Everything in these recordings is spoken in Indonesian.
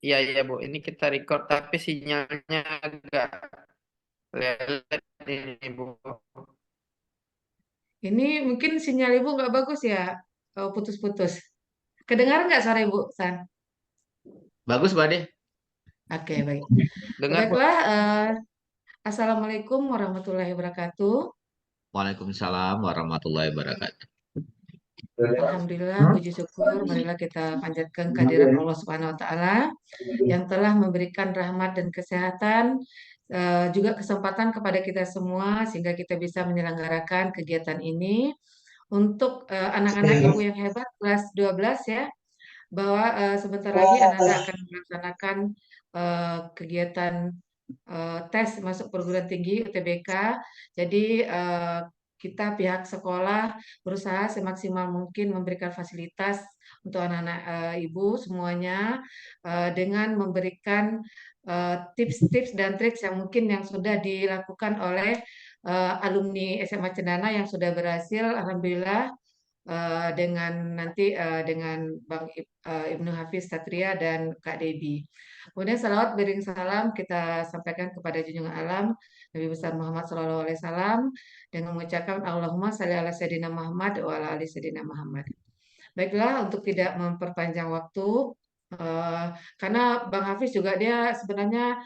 Iya, iya, Bu. Ini kita record tapi sinyalnya agak lelet ini, Bu. Ini mungkin sinyal Ibu nggak bagus ya, putus-putus. Kedengaran nggak suara Ibu, San? Bagus, Pak Ade. Oke, baik. Dengar, Bu. Baiklah, Assalamualaikum warahmatullahi wabarakatuh. Waalaikumsalam warahmatullahi wabarakatuh. Alhamdulillah, puji syukur, marilah kita panjatkan kehadirat Allah Subhanahu wa Ta'ala yang telah memberikan rahmat dan kesehatan, juga kesempatan kepada kita semua, sehingga kita bisa menyelenggarakan kegiatan ini untuk anak-anak ibu yang hebat, kelas 12 ya, bahwa sebentar lagi Ananda akan melaksanakan kegiatan tes masuk perguruan tinggi UTBK. Jadi kita pihak sekolah berusaha semaksimal mungkin memberikan fasilitas untuk anak-anak ibu semuanya dengan memberikan tips-tips dan trik yang mungkin yang sudah dilakukan oleh alumni SMA Cendana yang sudah berhasil, alhamdulillah, dengan nanti dengan Ibnu Hafiz Satria dan Kak Debi. Kemudian salawat bering salam kita sampaikan kepada junjungan alam Nabi besar Muhammad SAW dengan mengucapkan Allahumma salli ala Sayyidina Muhammad wa ala ali Sayyidina Muhammad. Baiklah, untuk tidak memperpanjang waktu, eh, karena Bang Hafiz juga dia sebenarnya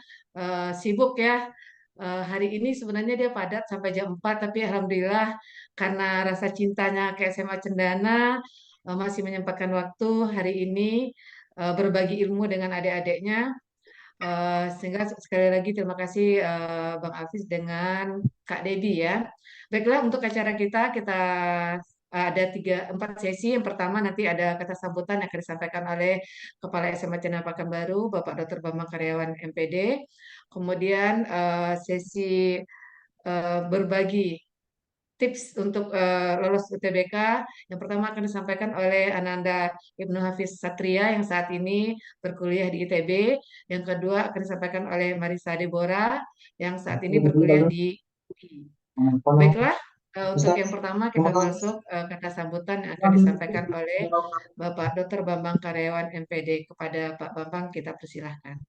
sibuk ya. Hari ini sebenarnya dia padat sampai jam 4, tapi alhamdulillah karena rasa cintanya ke SMA Cendana masih menyempatkan waktu hari ini berbagi ilmu dengan adik-adiknya. Sehingga sekali lagi terima kasih Bang Hafiz dengan Kak Debi ya. Baiklah, untuk acara kita ada 4 sesi. Yang pertama nanti ada kata sambutan yang akan disampaikan oleh Kepala SMA Cendana Pekanbaru, Bapak Dr. Bambang Karyawan MPD. Kemudian sesi berbagi tips untuk lolos UTBK. Yang pertama akan disampaikan oleh Ananda Ibnu Hafiz Satria yang saat ini berkuliah di ITB. Yang kedua akan disampaikan oleh Marisa Deborah yang saat ini berkuliah di UI. Baiklah, untuk yang pertama kita masuk kata sambutan yang akan disampaikan oleh Bapak Dr. Bambang Karyawan MPD. Kepada Pak Bambang kita persilahkan.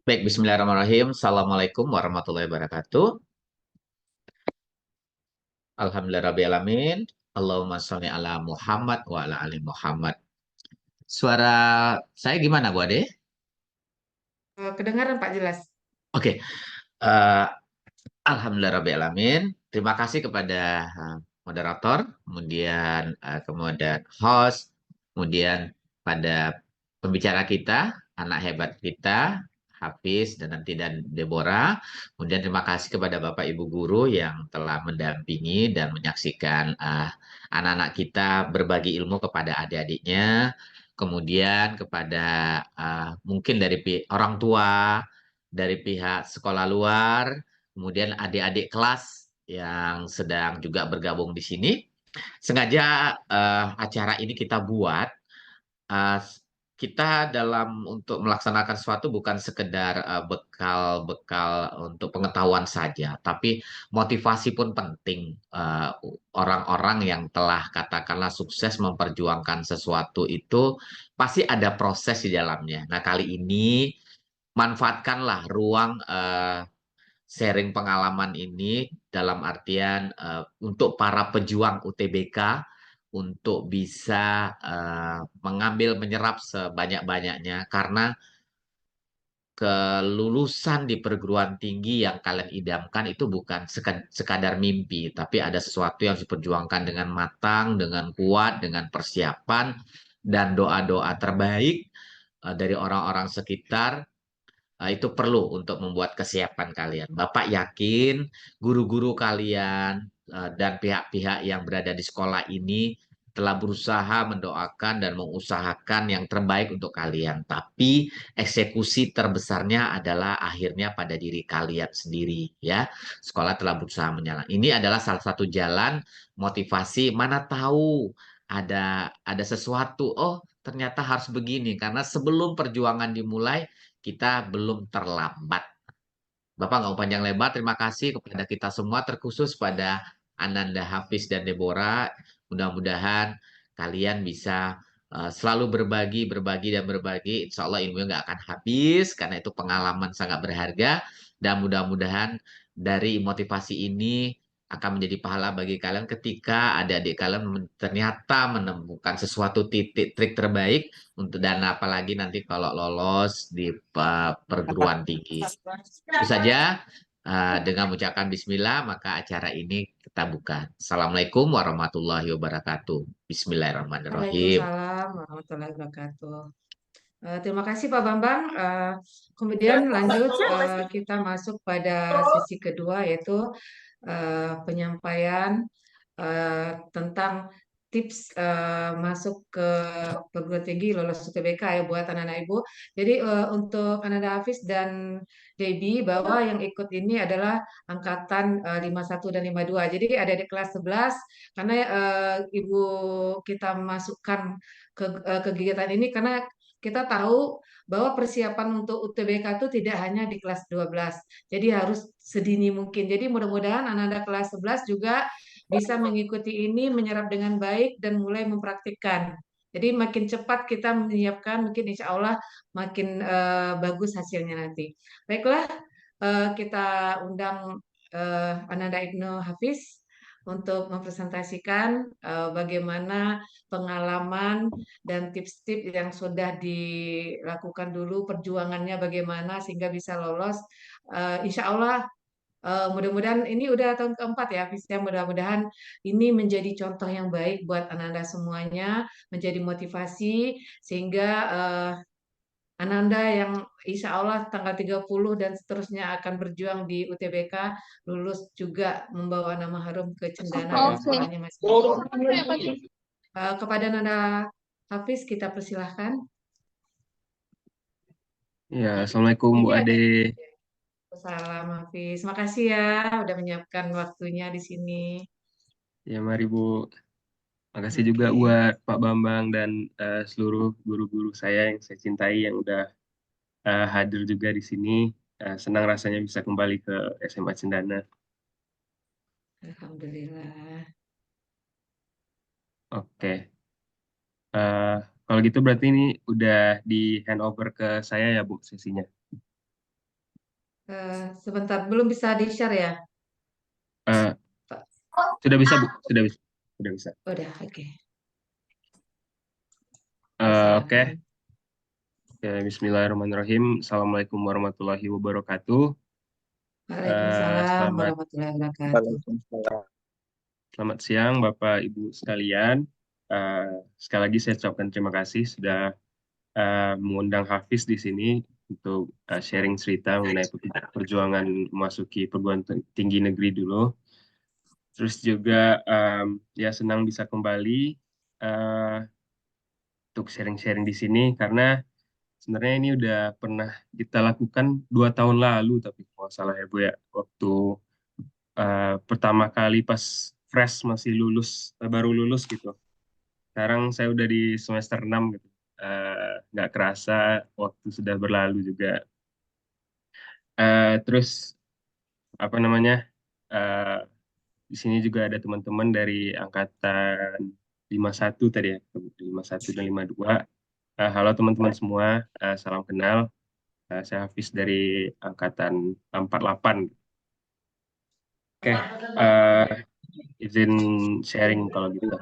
Baik, bismillahirrahmanirrahim. Assalamualaikum warahmatullahi wabarakatuh. Alhamdulillahirrahmanirrahim. Allahumma sholli ala Muhammad wa ala ali Muhammad. Suara saya gimana, Bu Ade? Kedengaran Pak jelas? Oke. eh, Alhamdulillahirrahmanirrahim. Terima kasih kepada moderator, kemudian host, kemudian pada pembicara kita, anak hebat kita, Hafiz dan Deborah. Kemudian terima kasih kepada Bapak Ibu guru yang telah mendampingi dan menyaksikan anak-anak kita berbagi ilmu kepada adik-adiknya. Kemudian kepada mungkin dari orang tua, dari pihak sekolah luar, kemudian adik-adik kelas yang sedang juga bergabung di sini. Sengaja acara ini kita buat, eh, kita dalam untuk melaksanakan sesuatu bukan sekedar bekal-bekal untuk pengetahuan saja, tapi motivasi pun penting. Orang-orang yang telah katakanlah sukses memperjuangkan sesuatu itu pasti ada proses di dalamnya. Nah, kali ini manfaatkanlah ruang sharing pengalaman ini dalam artian untuk para pejuang UTBK untuk bisa mengambil menyerap sebanyak-banyaknya karena kelulusan di perguruan tinggi yang kalian idamkan itu bukan sekadar mimpi, tapi ada sesuatu yang diperjuangkan dengan matang, dengan kuat, dengan persiapan dan doa-doa terbaik dari orang-orang sekitar. Itu perlu untuk membuat kesiapan kalian. Bapak yakin guru-guru kalian dan pihak-pihak yang berada di sekolah ini telah berusaha mendoakan dan mengusahakan yang terbaik untuk kalian. Tapi eksekusi terbesarnya adalah akhirnya pada diri kalian sendiri, ya. Sekolah telah berusaha menjalan. Ini adalah salah satu jalan motivasi. Mana tahu ada sesuatu. Oh, ternyata harus begini karena sebelum perjuangan dimulai kita belum terlambat. Bapak nggak mau panjang lebar, terima kasih kepada kita semua, terkhusus pada Ananda, Hafiz, dan Deborah. Mudah-mudahan kalian bisa selalu berbagi, berbagi, dan berbagi. Insya Allah ilmunya nggak akan habis, karena itu pengalaman sangat berharga. Dan mudah-mudahan dari motivasi ini akan menjadi pahala bagi kalian ketika adik-adik kalian ternyata menemukan sesuatu titik trik terbaik untuk, dan apalagi nanti kalau lolos di perguruan tinggi. Itu saja, dengan mengucapkan bismillah, maka acara ini kita buka. Assalamualaikum warahmatullahi wabarakatuh. Bismillahirrahmanirrahim. Waalaikumsalam warahmatullahi wabarakatuh. Terima kasih Pak Bambang. Kemudian lanjut kita masuk pada sesi kedua, yaitu penyampaian tentang tips masuk ke perguruan tinggi lolos UTBK ya buat anak-anak ibu. Jadi untuk anak Hafiz dan Debbie, bahwa yang ikut ini adalah angkatan 51 dan 52. Jadi ada di kelas 11, karena ibu kita masukkan ke kegiatan ini karena kita tahu bahwa persiapan untuk UTBK itu tidak hanya di kelas 12. Jadi harus sedini mungkin. Jadi mudah-mudahan anak-anak kelas 11 juga bisa mengikuti ini, menyerap dengan baik, dan mulai mempraktikkan. Jadi makin cepat kita menyiapkan, mungkin insya Allah makin bagus hasilnya nanti. Baiklah, kita undang Ananda Ibnu Hafiz untuk mempresentasikan bagaimana pengalaman dan tips-tips yang sudah dilakukan dulu, perjuangannya bagaimana sehingga bisa lolos. Insya Allah mudah-mudahan ini udah tahun keempat ya, Hafiz ya. Mudah-mudahan ini menjadi contoh yang baik buat Ananda semuanya, menjadi motivasi sehingga Ananda yang insya Allah tanggal 30 dan seterusnya akan berjuang di UTBK, lulus juga membawa nama harum ke Cendana dan sekolahnya masing-masing. Kepada Ananda Hafiz kita persilahkan. Ya, Assalamualaikum Bu Ini Ade. Salam Hafiz. Makasih ya udah menyiapkan waktunya di sini. Ya, mari Bu. Makasih juga Oke. buat Pak Bambang dan seluruh guru-guru saya yang saya cintai yang udah hadir juga di sini. Senang rasanya bisa kembali ke SMA Cendana. Alhamdulillah. Oke. Eh, Kalau gitu berarti ini udah di handover ke saya ya Bu sesinya. Sebentar, belum bisa di-share ya, Eh, Pak? Sudah bisa Bu, sudah bisa. Sudah bisa. Udah, oke. Oke. Silakan. Ya, Bismillahirrahmanirrahim. Assalamualaikum warahmatullahi wabarakatuh. Waalaikumsalam Selamat warahmatullahi wabarakatuh. Selamat siang Bapak Ibu sekalian. Sekali lagi saya ucapkan terima kasih sudah mengundang Hafiz di sini untuk sharing cerita mengenai perjuangan memasuki perguruan tinggi negeri dulu. Terus juga ya senang bisa kembali uh, untuk sharing-sharing di sini karena sebenarnya ini udah pernah kita lakukan 2 tahun lalu tapi kalau nggak salah ya Bu ya, waktu pertama kali pas fresh masih lulus, baru lulus gitu. Sekarang saya udah di semester 6 gitu. Nggak kerasa waktu sudah berlalu juga. Terus apa namanya? eh, di sini juga ada teman-teman dari angkatan 51 tadi ya, 51 dan 52. Halo teman-teman semua, salam kenal. Saya Hafiz dari angkatan 48. Oke, izin sharing kalau gitu.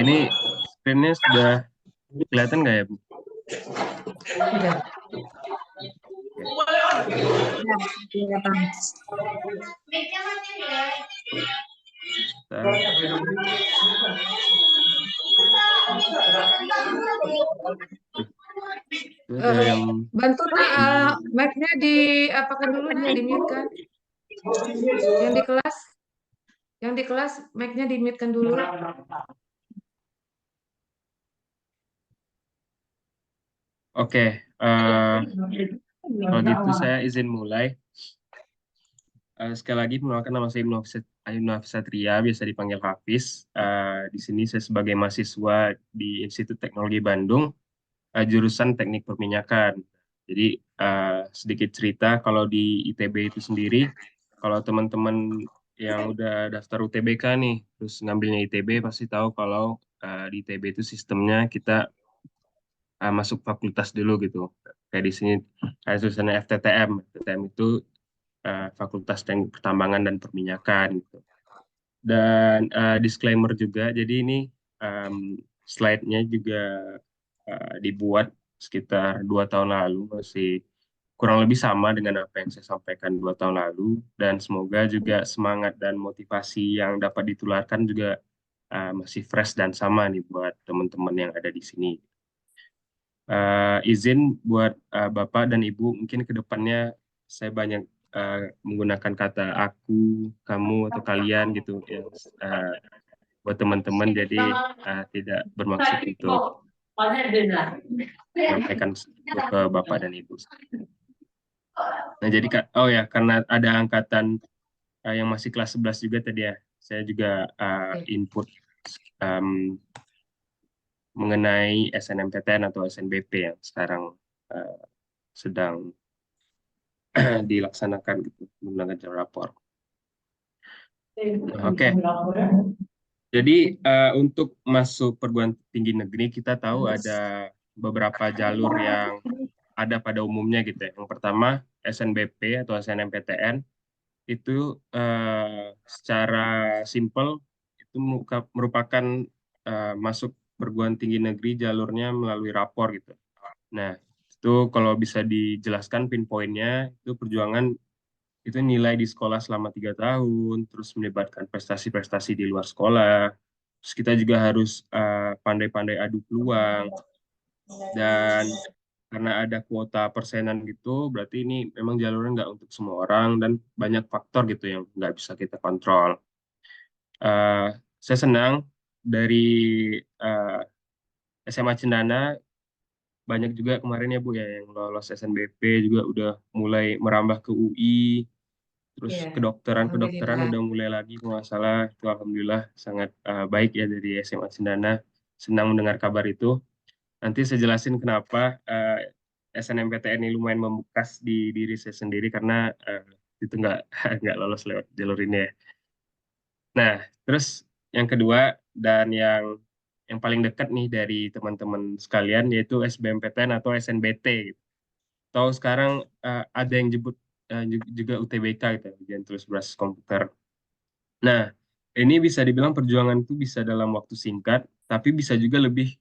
Ini screen-nya sudah kelihatan nggak ya, Bu? Udah. Itu ada yang Bantu mic-nya diapakan dulu, di-mute kan? Yang di kelas mic-nya di-mute kan dulu. Oke, kalau gitu saya izin mulai. Sekali lagi, perkenalkan nama saya Ibnu Hafiz Ayun Nafis Satria, biasa dipanggil Hafiz. Di sini saya sebagai mahasiswa di Institut Teknologi Bandung, jurusan Teknik Perminyakan. Jadi sedikit cerita kalau di ITB itu sendiri, kalau teman-teman yang udah daftar UTBK nih, terus ngambilnya ITB pasti tahu kalau di ITB itu sistemnya kita masuk fakultas dulu gitu. Kayak di sini ada tulisannya FTTM. FTTM itu Fakultas Teknik Pertambangan dan Perminyakan gitu. Dan disclaimer juga, jadi ini slide-nya juga dibuat sekitar 2 tahun lalu, masih kurang lebih sama dengan apa yang saya sampaikan 2 tahun lalu, dan semoga juga semangat dan motivasi yang dapat ditularkan juga masih fresh dan sama nih buat teman-teman yang ada di sini. Izin buat Bapak dan Ibu, mungkin ke depannya saya banyak menggunakan kata aku, kamu, atau kalian gitu ya, buat teman-teman, jadi tidak bermaksud untuk menyampaikan ke Bapak dan Ibu. Nah, jadi oh ya, karena ada angkatan yang masih kelas 11 juga tadi ya, saya juga input mengenai SNMPTN atau SNBP yang sekarang sedang dilaksanakan gitu menggunakan jalur rapor. Oke. Jadi untuk masuk perguruan tinggi negeri kita tahu ada beberapa jalur yang ada pada umumnya gitu ya. Yang pertama SNBP atau SNMPTN itu secara simpel itu merupakan masuk perguruan tinggi negeri jalurnya melalui rapor gitu. Nah, itu kalau bisa dijelaskan pinpointnya itu perjuangan itu nilai di sekolah selama 3 tahun, terus melibatkan prestasi-prestasi di luar sekolah. Terus kita juga harus pandai-pandai adu peluang, dan karena ada kuota persenan gitu, berarti ini memang jalurnya nggak untuk semua orang dan banyak faktor gitu yang nggak bisa kita kontrol. Saya senang dari SMA Cendana banyak juga kemarin ya Bu ya yang lolos SNBP juga udah mulai merambah ke UI. Terus Iya, kedokteran alhamdulillah. udah mulai lagi kalau nggak salah, itu alhamdulillah sangat baik ya dari SMA Cendana. Senang mendengar kabar itu. Nanti saya jelasin kenapa SNMPTN ini lumayan membekas di diri saya sendiri karena itu nggak nggak lolos lewat jalur ini ya. Nah, terus yang kedua dan yang paling dekat nih dari teman-teman sekalian yaitu SBMPTN atau SNBT gitu. Atau sekarang ada yang jemput juga UTBK gitu, ujian tulis berbasis komputer. Nah, ini bisa dibilang perjuangan itu bisa dalam waktu singkat, tapi bisa juga lebih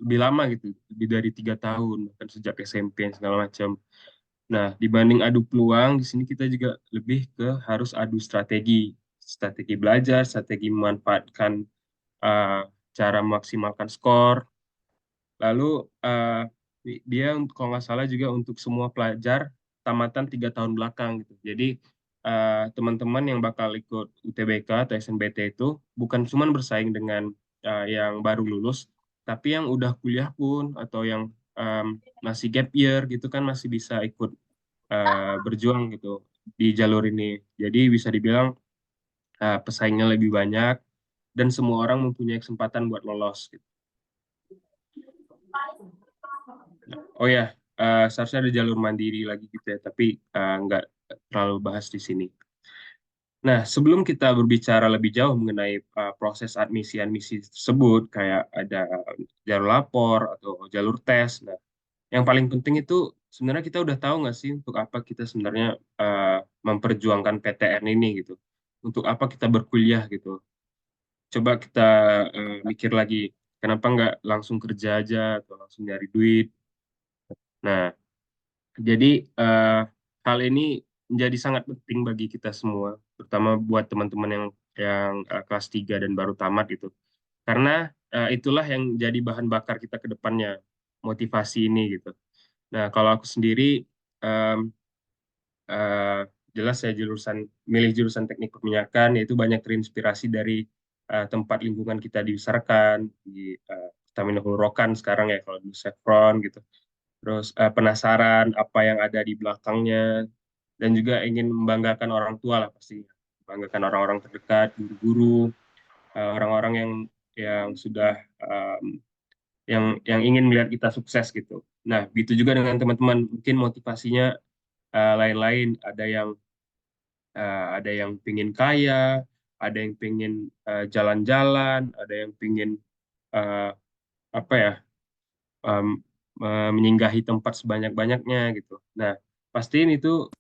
lama gitu, lebih dari 3 tahun, bahkan sejak SMP dan segala macam. Nah, dibanding adu peluang, di sini kita juga lebih ke harus adu strategi belajar, strategi memanfaatkan uh, cara memaksimalkan skor. Lalu dia kalau nggak salah juga untuk semua pelajar tamatan 3 tahun belakang gitu. Jadi teman-teman yang bakal ikut UTBK atau SNBT itu bukan cuma bersaing dengan yang baru lulus, tapi yang udah kuliah pun atau yang masih gap year gitu kan masih bisa ikut berjuang gitu di jalur ini. Jadi bisa dibilang pesaingnya lebih banyak dan semua orang mempunyai kesempatan buat lolos gitu. Oh ya, seharusnya ada jalur mandiri lagi gitu ya, tapi nggak terlalu bahas di sini. Nah, sebelum kita berbicara lebih jauh mengenai proses admisi tersebut, kayak ada jalur lapor atau jalur tes, nah, yang paling penting itu sebenarnya kita udah tahu nggak sih untuk apa kita sebenarnya memperjuangkan PTN ini gitu, untuk apa kita berkuliah gitu. Coba kita mikir lagi, kenapa nggak langsung kerja aja atau langsung nyari duit. Nah, jadi hal ini menjadi sangat penting bagi kita semua, terutama buat teman-teman yang kelas 3 dan baru tamat gitu. Karena itulah yang jadi bahan bakar kita ke depannya, motivasi ini gitu. Nah, kalau aku sendiri em, eh, jelas saya milih jurusan teknik perminyakan, yaitu banyak terinspirasi dari tempat lingkungan kita dibesarkan, di Pertamina Hulu Rokan sekarang ya, kalau di Chevron gitu. Terus penasaran apa yang ada di belakangnya, dan juga ingin membanggakan orang tua lah pastinya, banggakan orang-orang terdekat, guru-guru, orang-orang yang sudah yang ingin melihat kita sukses gitu. Nah, begitu juga dengan teman-teman, mungkin motivasinya lain-lain. Ada yang pingin kaya, ada yang pingin jalan-jalan, ada yang pingin eh, apa ya em, menyinggahi tempat sebanyak-banyaknya gitu. Nah, pastiin itu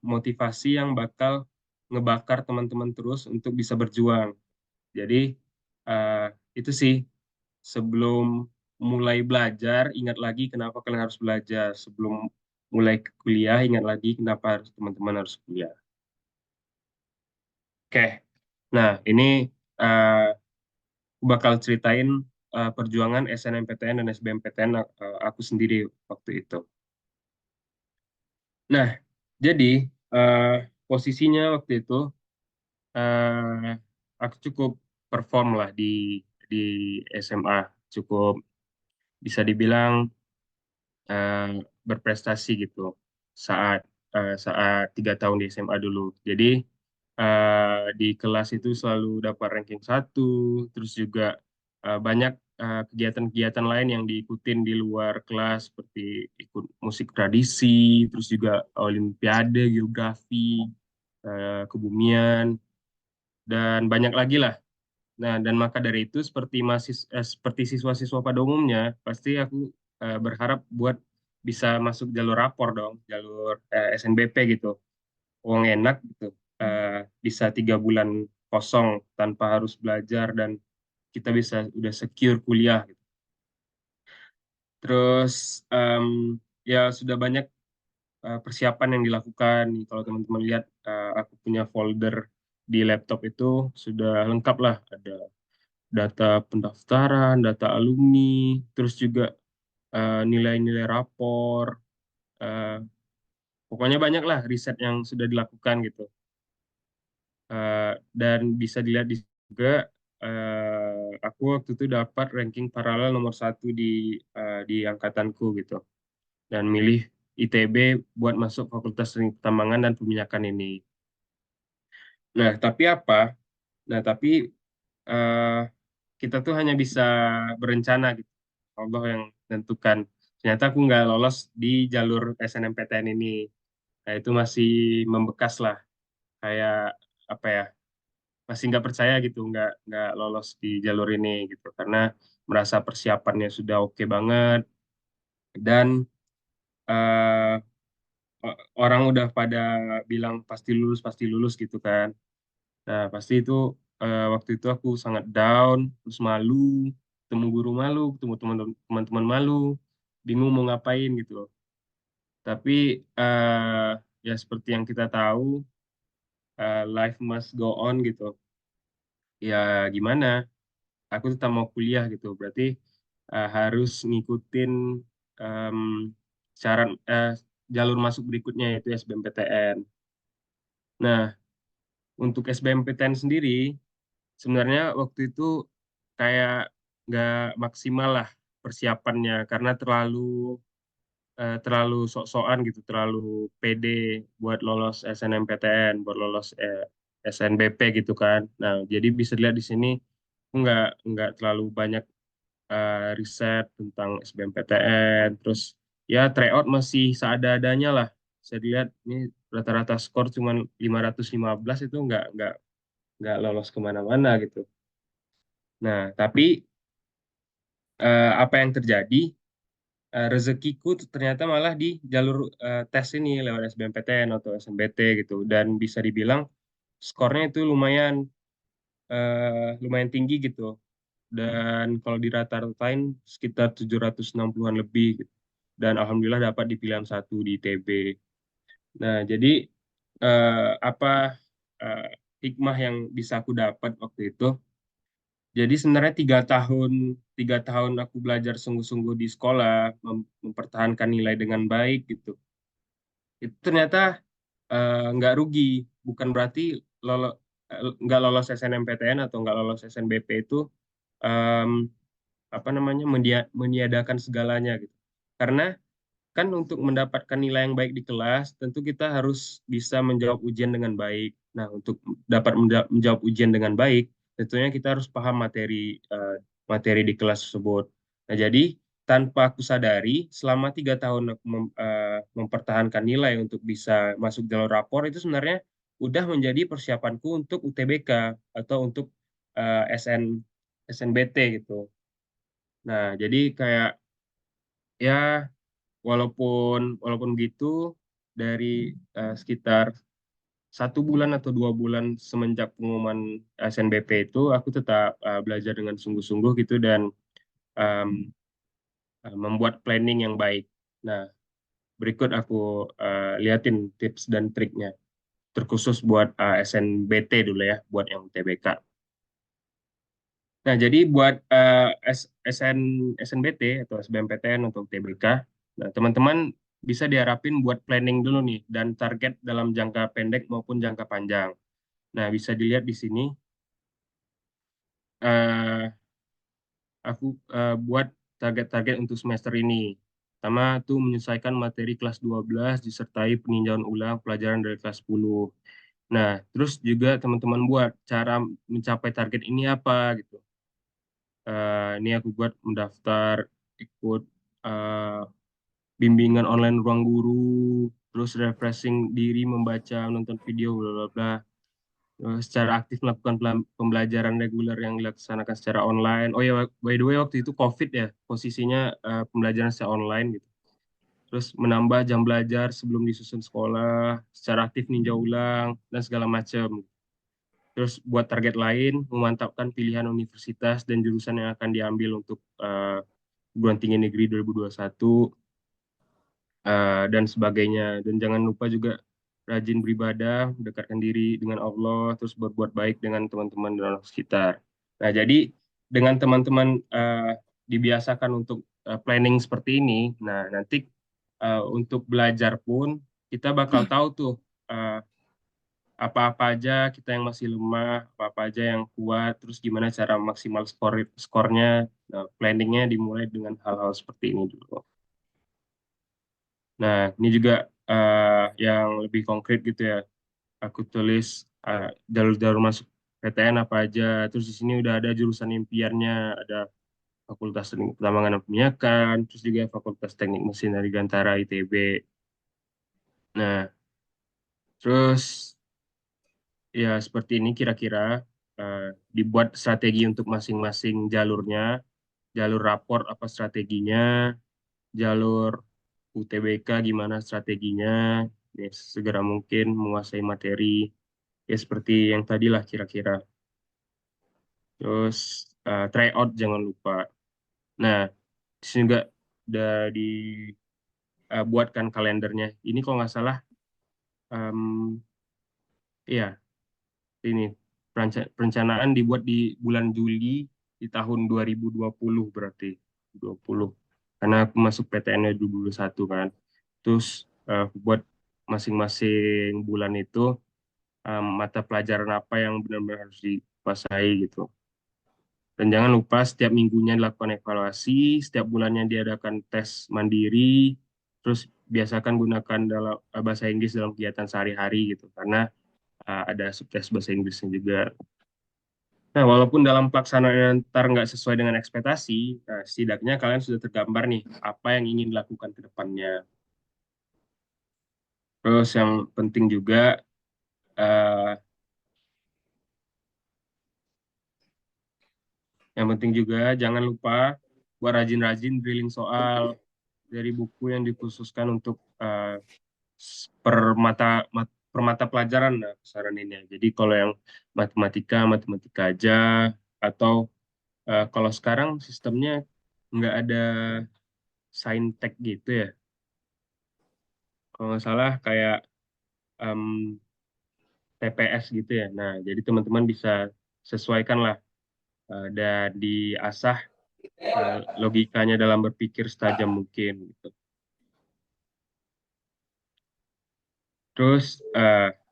motivasi yang bakal ngebakar teman-teman terus untuk bisa berjuang. Jadi eh, itu sih, sebelum mulai belajar, ingat lagi kenapa kalian harus belajar. Sebelum mulai kuliah, ingat lagi kenapa teman-teman harus kuliah. Oke, nah ini eh, aku bakal ceritain perjuangan SNMPTN dan SBMPTN aku sendiri waktu itu. Nah, jadi eh, posisinya waktu itu eh, aku cukup perform lah di SMA, cukup bisa dibilang eh, berprestasi gitu saat saat 3 tahun di SMA dulu. Jadi di kelas itu selalu dapat ranking 1, terus juga banyak kegiatan-kegiatan lain yang diikutin di luar kelas seperti ikut musik tradisi, terus juga olimpiade, geografi, kebumian, dan banyak lagi lah. Nah, dan maka dari itu seperti siswa-siswa pada umumnya, pasti aku berharap buat bisa masuk jalur rapor dong, jalur SNBP gitu. Uang enak gitu. Bisa 3 bulan kosong tanpa harus belajar dan kita bisa udah secure kuliah gitu. Terus ya sudah banyak persiapan yang dilakukan. Kalau teman-teman lihat, aku punya folder di laptop itu sudah lengkap lah. Ada data pendaftaran, data alumni, terus juga nilai-nilai rapor, eh, pokoknya banyak lah riset yang sudah dilakukan gitu. Dan bisa dilihat di juga aku waktu itu dapat ranking paralel nomor 1 di angkatanku gitu, dan milih ITB buat masuk Fakultas Teknik Pertambangan dan Peminyakan ini. Nah, tapi apa? Nah, tapi eh, kita tuh hanya bisa berencana gitu. Allah yang tentukan. Ternyata aku nggak lolos di jalur SNMPTN ini. Nah, itu masih membekas lah. Kayak apa ya? Masih nggak percaya gitu, nggak lolos di jalur ini gitu. Karena merasa persiapannya sudah oke banget dan eh, orang udah pada bilang pasti lulus gitu kan. Nah, pasti itu waktu itu aku sangat down, terus malu, ketemu guru malu, ketemu teman-teman malu, bingung mau ngapain gitu loh. Tapi ya seperti yang kita tahu, life must go on gitu. Ya gimana? Aku tetap mau kuliah gitu. Berarti harus ngikutin em, syarat jalur masuk berikutnya yaitu SBMPTN. Nah, untuk SBMPTN sendiri sebenarnya waktu itu kayak nggak maksimal lah persiapannya karena terlalu sok-sokan gitu, terlalu pede buat lolos SNMPTN, buat lolos SNBP gitu kan. Nah, jadi bisa dilihat di sini aku nggak terlalu banyak riset tentang SBMPTN, terus ya tryout masih seada-adanya lah. Saya lihat ini rata-rata skor cuma 515, itu nggak lolos kemana-mana gitu. Nah, tapi apa yang terjadi? Rezekiku ternyata malah di jalur tes ini lewat SBMPTN atau SNBT gitu, dan bisa dibilang skornya itu lumayan tinggi gitu, dan kalau dirata-ratain sekitar 760-an lebih gitu. Dan alhamdulillah dapat di pilihan 1 di ITB. Nah, jadi apa eh, hikmah yang bisa aku dapat waktu itu? Jadi sebenarnya 3 tahun aku belajar sungguh-sungguh di sekolah, mempertahankan nilai dengan baik gitu. Itu ternyata nggak rugi. Bukan berarti nggak lolos SNMPTN atau nggak lolos SNBP itu em, apa namanya meniadakan segalanya gitu. Karena kan untuk mendapatkan nilai yang baik di kelas, tentu kita harus bisa menjawab ujian dengan baik. Nah, untuk dapat menjawab ujian dengan baik, tentunya kita harus paham materi di kelas tersebut. Nah, jadi tanpa aku sadari, selama 3 tahun aku mempertahankan nilai untuk bisa masuk jalur rapor, itu sebenarnya udah menjadi persiapanku untuk UTBK atau untuk SNBT gitu. Nah, jadi kayak ya walaupun gitu dari sekitar 1 bulan atau 2 bulan semenjak pengumuman SNBP itu aku tetap belajar dengan sungguh-sungguh gitu dan um, membuat planning yang baik. Nah, berikut aku liatin tips dan triknya terkhusus buat SNBT dulu ya, buat yang UTBK. Nah, jadi buat SNBT atau SBMPTN untuk TBK, nah teman-teman bisa diharapin buat planning dulu nih dan target dalam jangka pendek maupun jangka panjang. Nah, bisa dilihat di sini eh, aku buat target-target untuk semester ini. Pertama tuh menyelesaikan materi kelas 12 disertai peninjauan ulang pelajaran dari kelas 10. Nah, terus juga teman-teman buat cara mencapai target ini apa gitu. Ini aku buat mendaftar ikut eh, bimbingan online ruang guru, terus refreshing diri membaca, nonton video, bla bla bla. Secara aktif melakukan pembelajaran reguler yang dilaksanakan secara online. Oh ya, by the way waktu itu COVID ya, posisinya pembelajaran secara online gitu. Terus menambah jam belajar sebelum disusun sekolah, secara aktif ninjau ulang dan segala macam. Terus buat target lain, memantapkan pilihan universitas dan jurusan yang akan diambil untuk perguruan tinggi negeri 2021 dan sebagainya. Dan jangan lupa juga rajin beribadah, mendekatkan diri dengan Allah, terus berbuat baik dengan teman-teman dan orang sekitar. Nah, jadi dengan teman-teman dibiasakan untuk planning seperti ini, nah nanti untuk belajar pun kita bakal tahu tuh uh, apa-apa aja kita yang masih lemah, apa-apa aja yang kuat, terus gimana cara maksimal skornya. Nah, planningnya dimulai dengan hal-hal seperti ini dulu. Nah, ini juga yang lebih konkret gitu ya. Aku tulis jalur-jalur masuk PTN apa aja. Terus di sini udah ada jurusan impiannya, ada Fakultas Teknik Pertambangan dan Perminyakan, terus juga Fakultas Teknik Mesin dari Gantara ITB. Nah, terus ya seperti ini kira-kira eh, dibuat strategi untuk masing-masing jalurnya. Jalur rapor apa strateginya, jalur UTBK gimana strateginya, ya, segera mungkin menguasai materi, ya seperti yang tadi lah kira-kira. Terus try out jangan lupa. Nah, di sini juga udah dibuatkan kalendernya. Ini kalau nggak salah, em, ya ini perencanaan dibuat di bulan Juli di tahun 2020 berarti 20. Karena aku masuk PTN-nya 2021 kan. Terus buat masing-masing bulan itu mata pelajaran apa yang benar-benar harus dikuasai gitu. Dan jangan lupa setiap minggunya dilakukan evaluasi, setiap bulannya diadakan tes mandiri, terus biasakan gunakan dalam bahasa Inggris dalam kegiatan sehari-hari gitu, karena ada subtes bahasa Inggrisnya juga. Nah, walaupun dalam pelaksanaan ntar nggak sesuai dengan ekspektasi, nah, setidaknya kalian sudah tergambar nih apa yang ingin dilakukan ke depannya. Terus yang penting juga eh, jangan lupa buat rajin-rajin drilling soal dari buku yang dikhususkan untuk per mata pelajaran nah saran ini. Jadi kalau yang matematika aja atau kalau sekarang sistemnya nggak ada saintek gitu ya. Kalau nggak salah kayak em, TPS gitu ya. Nah, jadi teman-teman bisa sesuaikan lah dan diasah logikanya dalam berpikir setajam mungkin gitu. Terus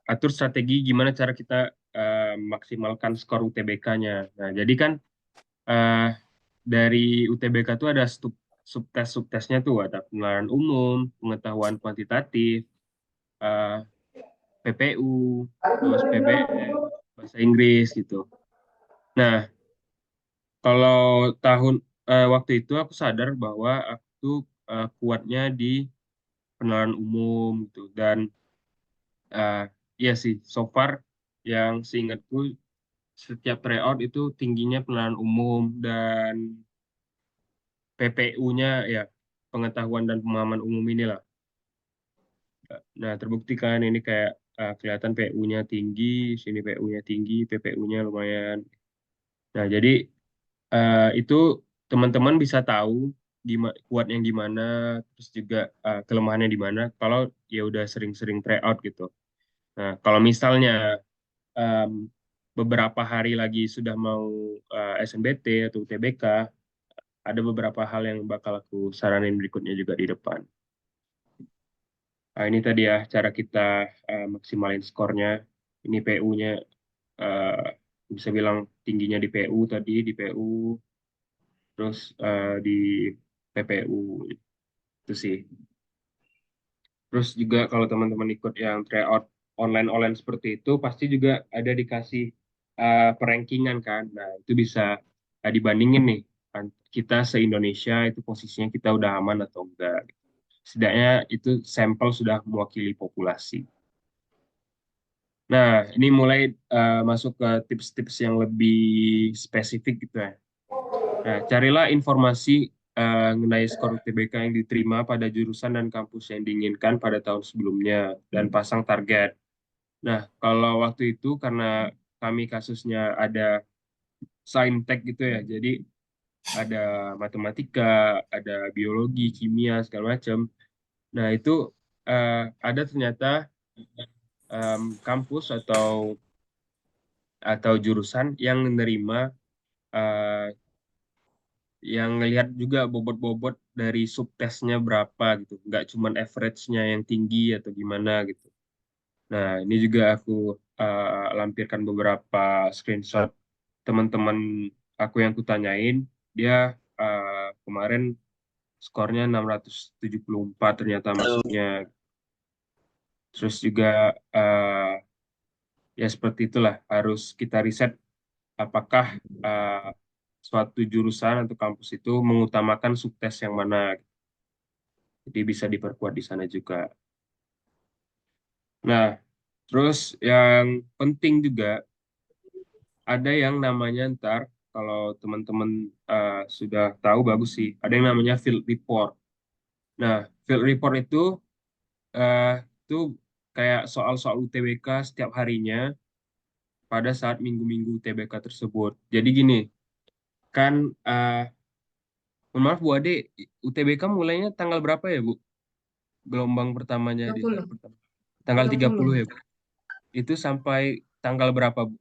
atur strategi gimana cara kita maksimalkan skor UTBK-nya. Nah, jadi kan eh, dari UTBK itu ada subtes-subtesnya tuh, ada pengenalan umum, pengetahuan kuantitatif, eh, PPU, terus PBM, bahasa Inggris gitu. Nah, kalau waktu itu aku sadar bahwa aku tuh kuatnya di pengenalan umum gitu. Dan eh, iya sih, so far yang seingatku setiap tryout itu tingginya pengenalan umum dan PPU-nya ya pengetahuan dan pemahaman umum inilah. Nah, terbukti kan ini kayak kelihatan PU-nya tinggi, sini PU-nya tinggi, PPU-nya lumayan. Nah, jadi itu teman-teman bisa tahu kuatnya gimana, terus juga kelemahannya di mana kalau ya udah sering-sering tryout gitu. Nah, kalau misalnya em, beberapa hari lagi sudah mau SNBT atau UTBK, ada beberapa hal yang bakal aku saranin berikutnya juga di depan. Nah, ini tadi ya cara kita maksimalin skornya. Ini PU-nya bisa bilang tingginya di PU tadi, di PU, terus di PPU itu sih. Terus juga kalau teman-teman ikut yang tryout online-online seperti itu, pasti juga ada dikasih perankingan kan. Nah, itu bisa dibandingin nih, kan kita se-Indonesia itu posisinya kita udah aman atau enggak. Setidaknya itu sampel sudah mewakili populasi. Nah, ini mulai masuk ke tips-tips yang lebih spesifik gitu ya. Nah, carilah informasi mengenai skor UTBK yang diterima pada jurusan dan kampus yang diinginkan pada tahun sebelumnya dan pasang target. Nah, kalau waktu itu karena kami kasusnya ada saintek gitu ya, jadi ada matematika, ada biologi, kimia, segala macam. Nah, itu eh, ada ternyata kampus atau jurusan yang menerima eh, yang ngelihat juga bobot-bobot dari subtesnya berapa gitu, nggak cuman average-nya yang tinggi atau gimana gitu. Nah, ini juga aku lampirkan beberapa screenshot teman-teman aku yang kutanyain, dia kemarin skornya 674 ternyata masuknya. Terus juga eh, ya seperti itulah, harus kita riset apakah eh, suatu jurusan atau kampus itu mengutamakan subtes yang mana. Jadi bisa diperkuat di sana juga. Nah, terus yang penting juga ada yang namanya ntar kalau teman-teman sudah tahu bagus sih, ada yang namanya field report. Nah, field report eh, itu kayak soal-soal UTBK setiap harinya pada saat minggu-minggu UTBK tersebut. Jadi gini, kan mohon maaf Bu Ade, UTBK mulainya tanggal berapa ya Bu? Gelombang pertamanya di tahap 30, pertama. Tanggal 30 30. ya Bu? Itu sampai tanggal berapa Bu,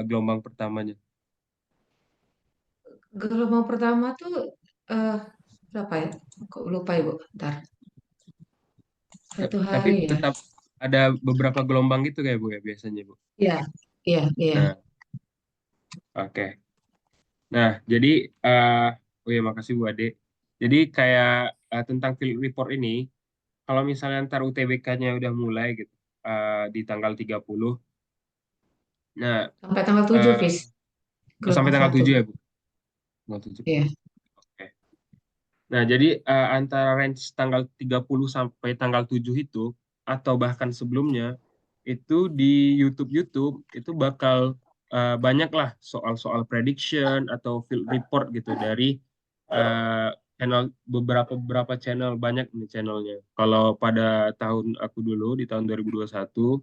gelombang pertamanya? Gelombang pertama tuh eh, berapa ya? Kok lupa Ibu. Bentar. Satu Tapi hari ya. tetap ada beberapa gelombang gitu kayak Bu ya biasanya Bu. Iya, iya, iya. Nah, oke. Nah, jadi oh ya makasih Bu Ade. Jadi kayak tentang field report ini, kalau misalnya ntar UTBK-nya udah mulai gitu di tanggal 30. Nah, Sampai tanggal 7, eh, Fis. sampai Gelombang tanggal satu. 7 ya Bu. Tanggal 7. Iya. Oke. Nah, jadi antara range tanggal 30 sampai tanggal 7 itu atau bahkan sebelumnya itu di YouTube itu bakal banyak lah soal-soal prediction atau field report gitu dari eh, channel beberapa channel, banyak nih channelnya. Kalau pada tahun aku dulu di tahun 2021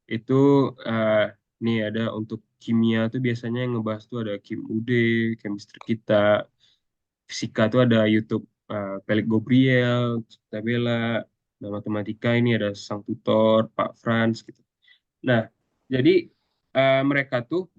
itu eh, nih ada untuk kimia tuh biasanya yang ngebahas tuh ada Kim Ude, chemistry kita. Fisika tuh ada YouTube Pelik Gobriel, Tabela. Nah, matematika ini ada sang tutor Pak Franz gitu. Nah, jadi mereka tuh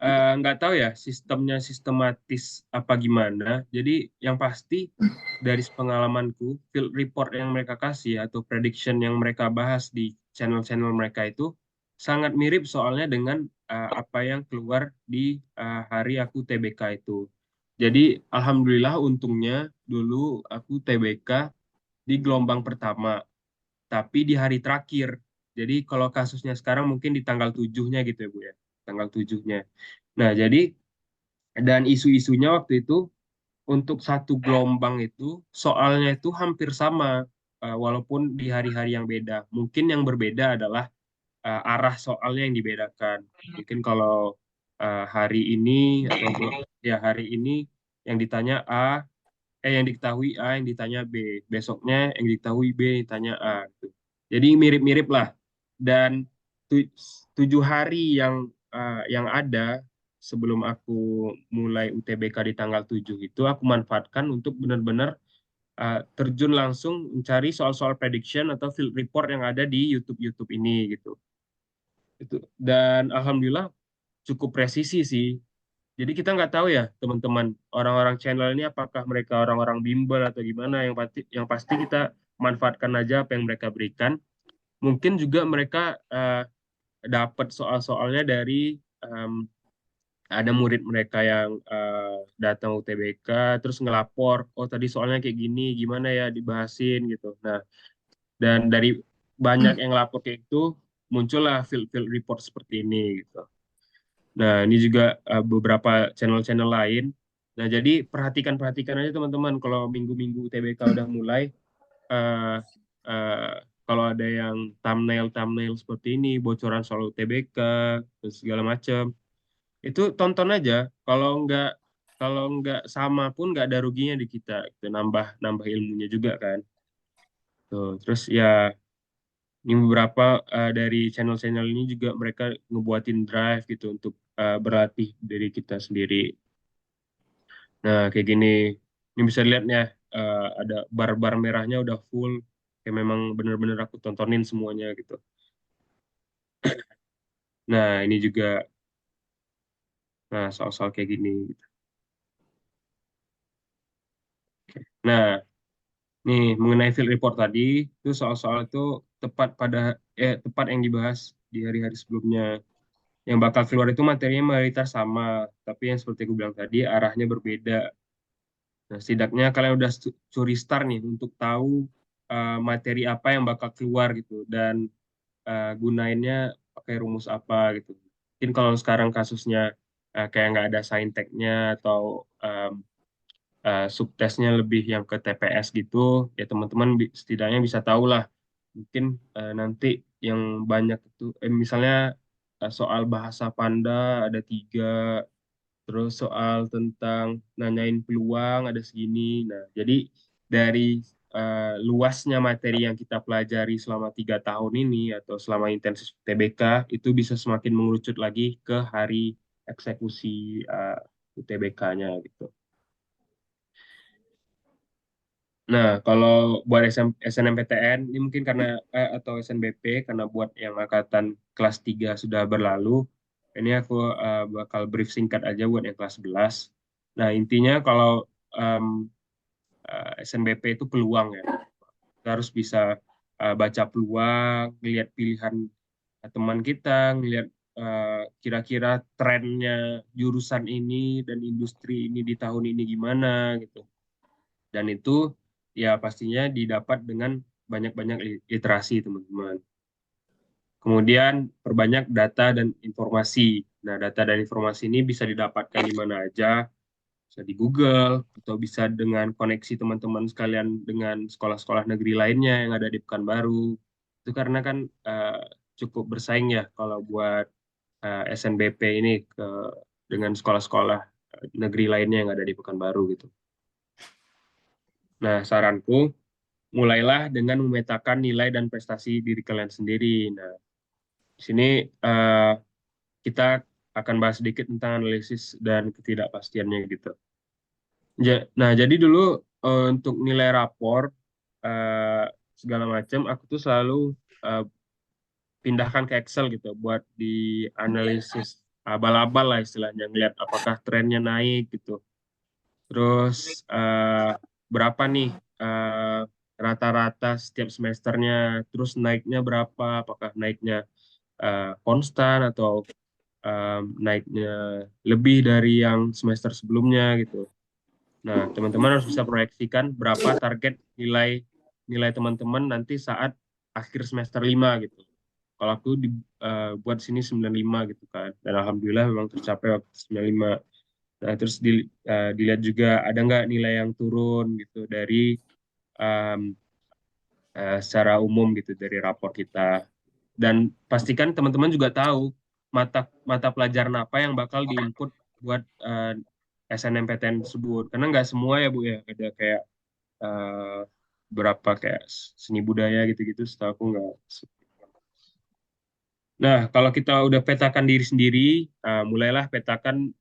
nggak tahu ya sistemnya sistematis apa gimana. Jadi yang pasti dari pengalamanku, field report yang mereka kasih atau prediction yang mereka bahas di channel-channel mereka itu sangat mirip soalnya dengan apa yang keluar di hari aku TBK itu. Jadi alhamdulillah untungnya dulu aku TBK di gelombang pertama, tapi di hari terakhir. Jadi kalau kasusnya sekarang mungkin di tanggal 7-nya gitu ya Bu ya. Tanggal 7-nya. Nah, jadi dan isu-isunya waktu itu untuk satu gelombang itu soalnya itu hampir sama walaupun di hari-hari yang beda. Mungkin yang berbeda adalah arah soalnya yang dibedakan. Mungkin kalau hari ini atau ya hari ini yang ditanya A, yang diketahui A, yang ditanya B. Besoknya yang diketahui B, yang ditanya A. Gitu. Jadi mirip-mirip lah. Dan 7 hari yang ada sebelum aku mulai UTBK di tanggal 7 itu aku manfaatkan untuk benar-benar terjun langsung mencari soal-soal prediction atau field report yang ada di YouTube ini gitu. Dan alhamdulillah cukup presisi sih. Jadi kita nggak tahu ya teman-teman orang-orang channel ini apakah mereka orang-orang bimbel atau gimana. Yang pasti kita manfaatkan aja apa yang mereka berikan. Mungkin juga mereka dapat soal-soalnya dari ada murid mereka yang datang UTBK terus ngelapor, oh tadi soalnya kayak gini, gimana ya dibahasin gitu. Nah, dan dari banyak yang lapor kayak itu muncullah field report seperti ini gitu. Nah, ini juga beberapa channel-channel lain. Nah, jadi perhatikan aja teman-teman kalau minggu-minggu UTBK udah mulai eh eh, kalau ada yang thumbnail seperti ini, bocoran soal UTBK dan segala macam, itu tonton aja. Kalau nggak sama pun nggak ada ruginya di kita. Itu nambah nambah ilmunya juga kan. Tuh, terus ya ini beberapa dari channel-channel ini juga mereka ngebuatin drive gitu untuk berlatih diri kita sendiri. Nah, kayak gini, ini bisa dilihat ya, ada bar-bar merahnya udah full, kayak memang bener-bener aku tontonin semuanya gitu. Nah, ini juga, nah soal-soal kayak gini. Gitu. Nah, nih mengenai field report tadi, itu soal-soal itu tepat yang dibahas di hari-hari sebelumnya. Yang bakal keluar itu materinya mayoritas sama, tapi yang seperti aku bilang tadi arahnya berbeda. Nah, setidaknya kalian udah curi start nih untuk tahu materi apa yang bakal keluar gitu dan gunainnya pakai rumus apa gitu. Mungkin kalau sekarang kasusnya kayak nggak ada sainteknya atau subtesnya lebih yang ke TPS gitu, ya teman-teman setidaknya bisa tahu lah. Mungkin nanti yang banyak itu, misalnya soal bahasa Panda ada 3, terus soal tentang nanyain peluang ada segini. Nah, jadi dari luasnya materi yang kita pelajari selama 3 tahun ini atau selama intensif UTBK itu bisa semakin mengerucut lagi ke hari eksekusi UTBK-nya gitu. Nah, kalau buat SNMPTN ini mungkin karena atau SNBP karena buat yang angkatan kelas 3 sudah berlalu, ini aku bakal brief singkat aja buat yang kelas 11. Nah, intinya kalau em, SNBP itu peluang ya. Kita harus bisa baca peluang, lihat pilihan teman kita, ngelihat kira-kira trennya jurusan ini dan industri ini di tahun ini gimana gitu. Dan itu ya pastinya didapat dengan banyak-banyak literasi teman-teman. Kemudian perbanyak data dan informasi. Nah, data dan informasi ini bisa didapatkan di mana aja, bisa di Google, atau bisa dengan koneksi teman-teman sekalian dengan sekolah-sekolah negeri lainnya yang ada di Pekanbaru. Itu karena kan cukup bersaing ya kalau buat SNBP ini dengan sekolah-sekolah negeri lainnya yang ada di Pekanbaru gitu. Nah, saranku, mulailah dengan memetakan nilai dan prestasi diri kalian sendiri. Nah, di sini kita akan bahas sedikit tentang analisis dan ketidakpastiannya gitu. Nah, jadi dulu untuk nilai rapor eh, segala macam, aku tuh selalu eh, pindahkan ke Excel gitu buat di analisis abal-abal lah istilahnya, ngeliat apakah trennya naik gitu. Terus berapa nih eh, rata-rata setiap semesternya, terus naiknya berapa, apakah naiknya konstan atau naiknya lebih dari yang semester sebelumnya gitu. Nah, teman-teman harus bisa proyeksikan berapa target nilai nilai teman-teman nanti saat akhir semester 5 gitu. Kalau aku buat sini 95 gitu kan. Dan alhamdulillah memang tercapai waktu 95. Nah, terus dilihat juga ada nggak nilai yang turun gitu dari um, secara umum gitu dari rapor kita. Dan pastikan teman-teman juga tahu mata mata pelajaran apa yang bakal diinput buat SNMPTN tersebut. Karena nggak semua ya Bu ya, ada kayak eh, berapa kayak seni budaya gitu-gitu, setahu aku nggak. Nah, kalau kita udah petakan diri sendiri, mulailah petakan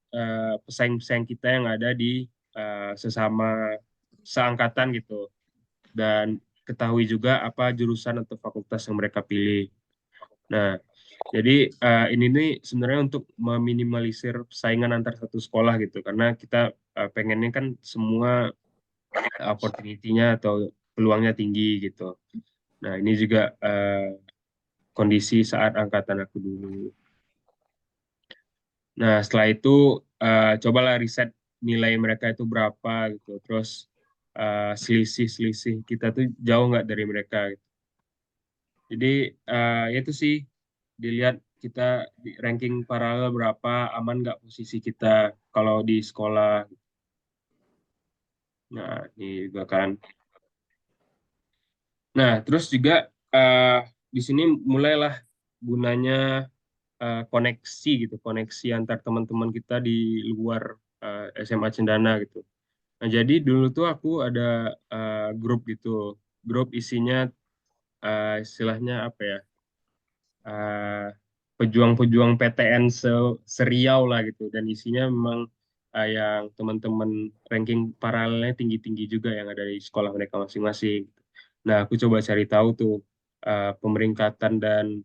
pesaing-pesaing kita yang ada di sesama seangkatan gitu. Dan ketahui juga apa jurusan atau fakultas yang mereka pilih. Nah, jadi ini nih sebenarnya untuk meminimalisir persaingan antar satu sekolah gitu, karena kita pengennya kan semua opportunity-nya atau peluangnya tinggi gitu. Nah, ini juga kondisi saat angkatan aku dulu. Nah, setelah itu cobalah riset nilai mereka itu berapa gitu. Terus selisih-selisih kita tuh jauh nggak dari mereka gitu. Jadi ya itu sih dilihat kita di ranking paralel berapa, aman nggak posisi kita kalau di sekolah. Nah, ini juga kan. Nah, terus juga di sini mulailah gunanya koneksi gitu, koneksi antar teman-teman kita di luar SMA Cendana gitu. Nah, jadi dulu tuh aku ada grup gitu, grup isinya istilahnya apa ya, eh, pejuang-pejuang PTN seriau lah gitu, dan isinya memang yang teman-teman ranking paralelnya tinggi-tinggi juga yang ada di sekolah mereka masing-masing. Nah, aku coba cari tahu tuh pemeringkatan dan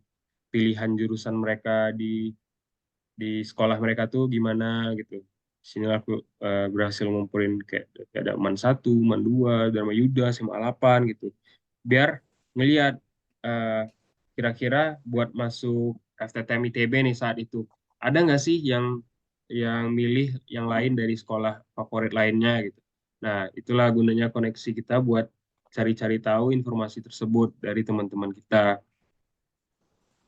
pilihan jurusan mereka di sekolah mereka tuh gimana gitu. Sini aku berhasil ngumpulin kayak ada MAN 1, MAN 2, Dharma Yuda, SMA 8 gitu. Biar ngelihat eh, kira-kira buat masuk FTTM ITB nih saat itu. Ada nggak sih yang milih yang lain dari sekolah favorit lainnya gitu. Nah, itulah gunanya koneksi kita buat cari-cari tahu informasi tersebut dari teman-teman kita.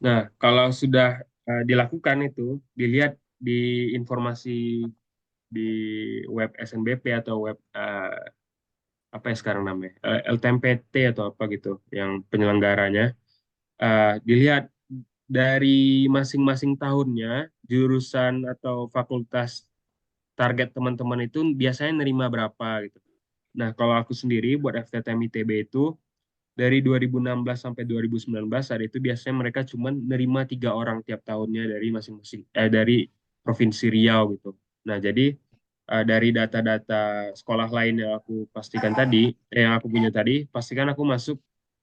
Nah, kalau sudah dilakukan itu, dilihat di informasi di web SNBP atau web apa ya sekarang namanya, LTMPT atau apa gitu, yang penyelenggaranya, dilihat dari masing-masing tahunnya, jurusan atau fakultas target teman-teman itu biasanya nerima berapa gitu. Nah, kalau aku sendiri buat FTTM ITB itu, dari 2016 sampai 2019 saat itu biasanya mereka cuma nerima 3 orang tiap tahunnya dari masing-masing dari provinsi Riau gitu. Nah, jadi dari data-data sekolah lain yang aku pastikan tadi, yang aku punya tadi, pastikan aku masuk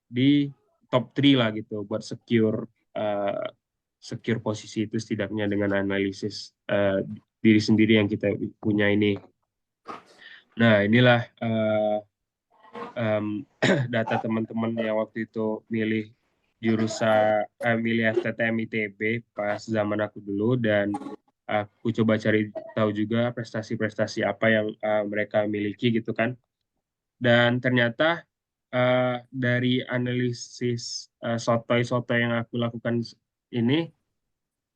di top 3 lah gitu buat uh, secure posisi itu setidaknya dengan analisis diri sendiri yang kita punya ini. Nah, inilah um, data teman-teman yang waktu itu milih milih FTTM ITB pas zaman aku dulu, dan aku coba cari tahu juga prestasi-prestasi apa yang mereka miliki gitu kan. Dan ternyata dari analisis sotoy-sotoy yang aku lakukan ini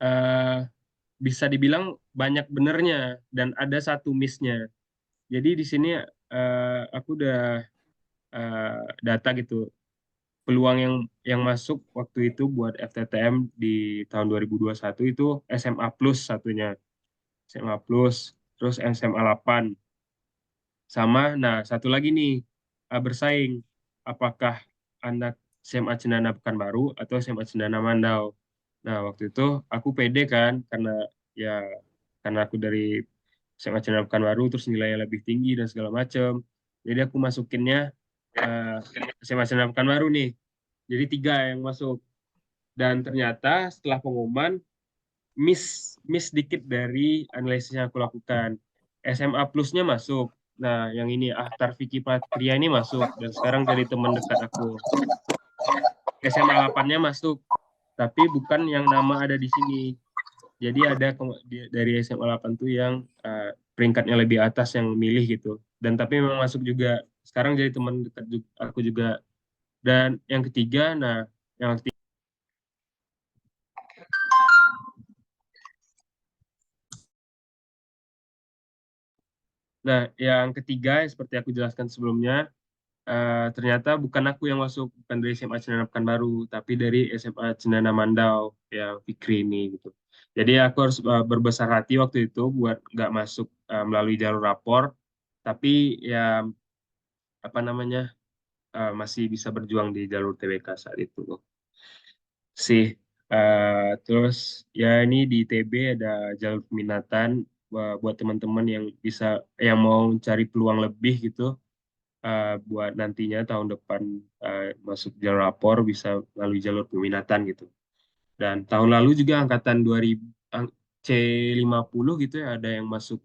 uh, bisa dibilang banyak benernya dan ada satu missnya. Jadi di sini aku udah data gitu peluang yang masuk waktu itu buat FTTM di tahun 2021 itu SMA plus satunya, SMA plus, terus SMA 8 sama. Nah, satu lagi nih bersaing, apakah anak SMA Cendana Pekanbaru atau SMA Cendana Mandau. Nah, waktu itu aku pede kan ya karena aku dari SMA Cendana Pekanbaru terus nilainya lebih tinggi dan segala macam. Jadi aku masukinnya eh, SMA Cendana Pekanbaru nih. Jadi 3 yang masuk. Dan ternyata setelah pengumuman, miss dikit dari analisis yang aku lakukan. SMA plusnya masuk. Nah, yang ini Ahtar Vicky Patria ini masuk. Dan sekarang jadi teman dekat aku. SMA 8-nya masuk. Tapi bukan yang nama ada di sini. Jadi ada dari SMA 8 tuh yang peringkatnya lebih atas yang milih gitu. Dan tapi memang masuk juga. Sekarang jadi teman dekat aku juga. Dan yang ketiga, nah yang Nah, yang ketiga, seperti aku jelaskan sebelumnya, ternyata bukan aku yang masuk, bukan dari SMA Cendana Pekanbaru, tapi dari SMA Cendana Mandau, ya Fikri ini gitu. Jadi aku harus berbesar hati waktu itu buat nggak masuk melalui jalur rapor, tapi ya apa namanya masih bisa berjuang di jalur TBK saat itu sih. Terus ya ini di ITB ada jalur peminatan buat teman-teman yang bisa yang mau cari peluang lebih gitu, buat nantinya tahun depan masuk jalur rapor bisa melalui jalur peminatan gitu. Dan tahun lalu juga angkatan 2000 C50 gitu ya ada yang masuk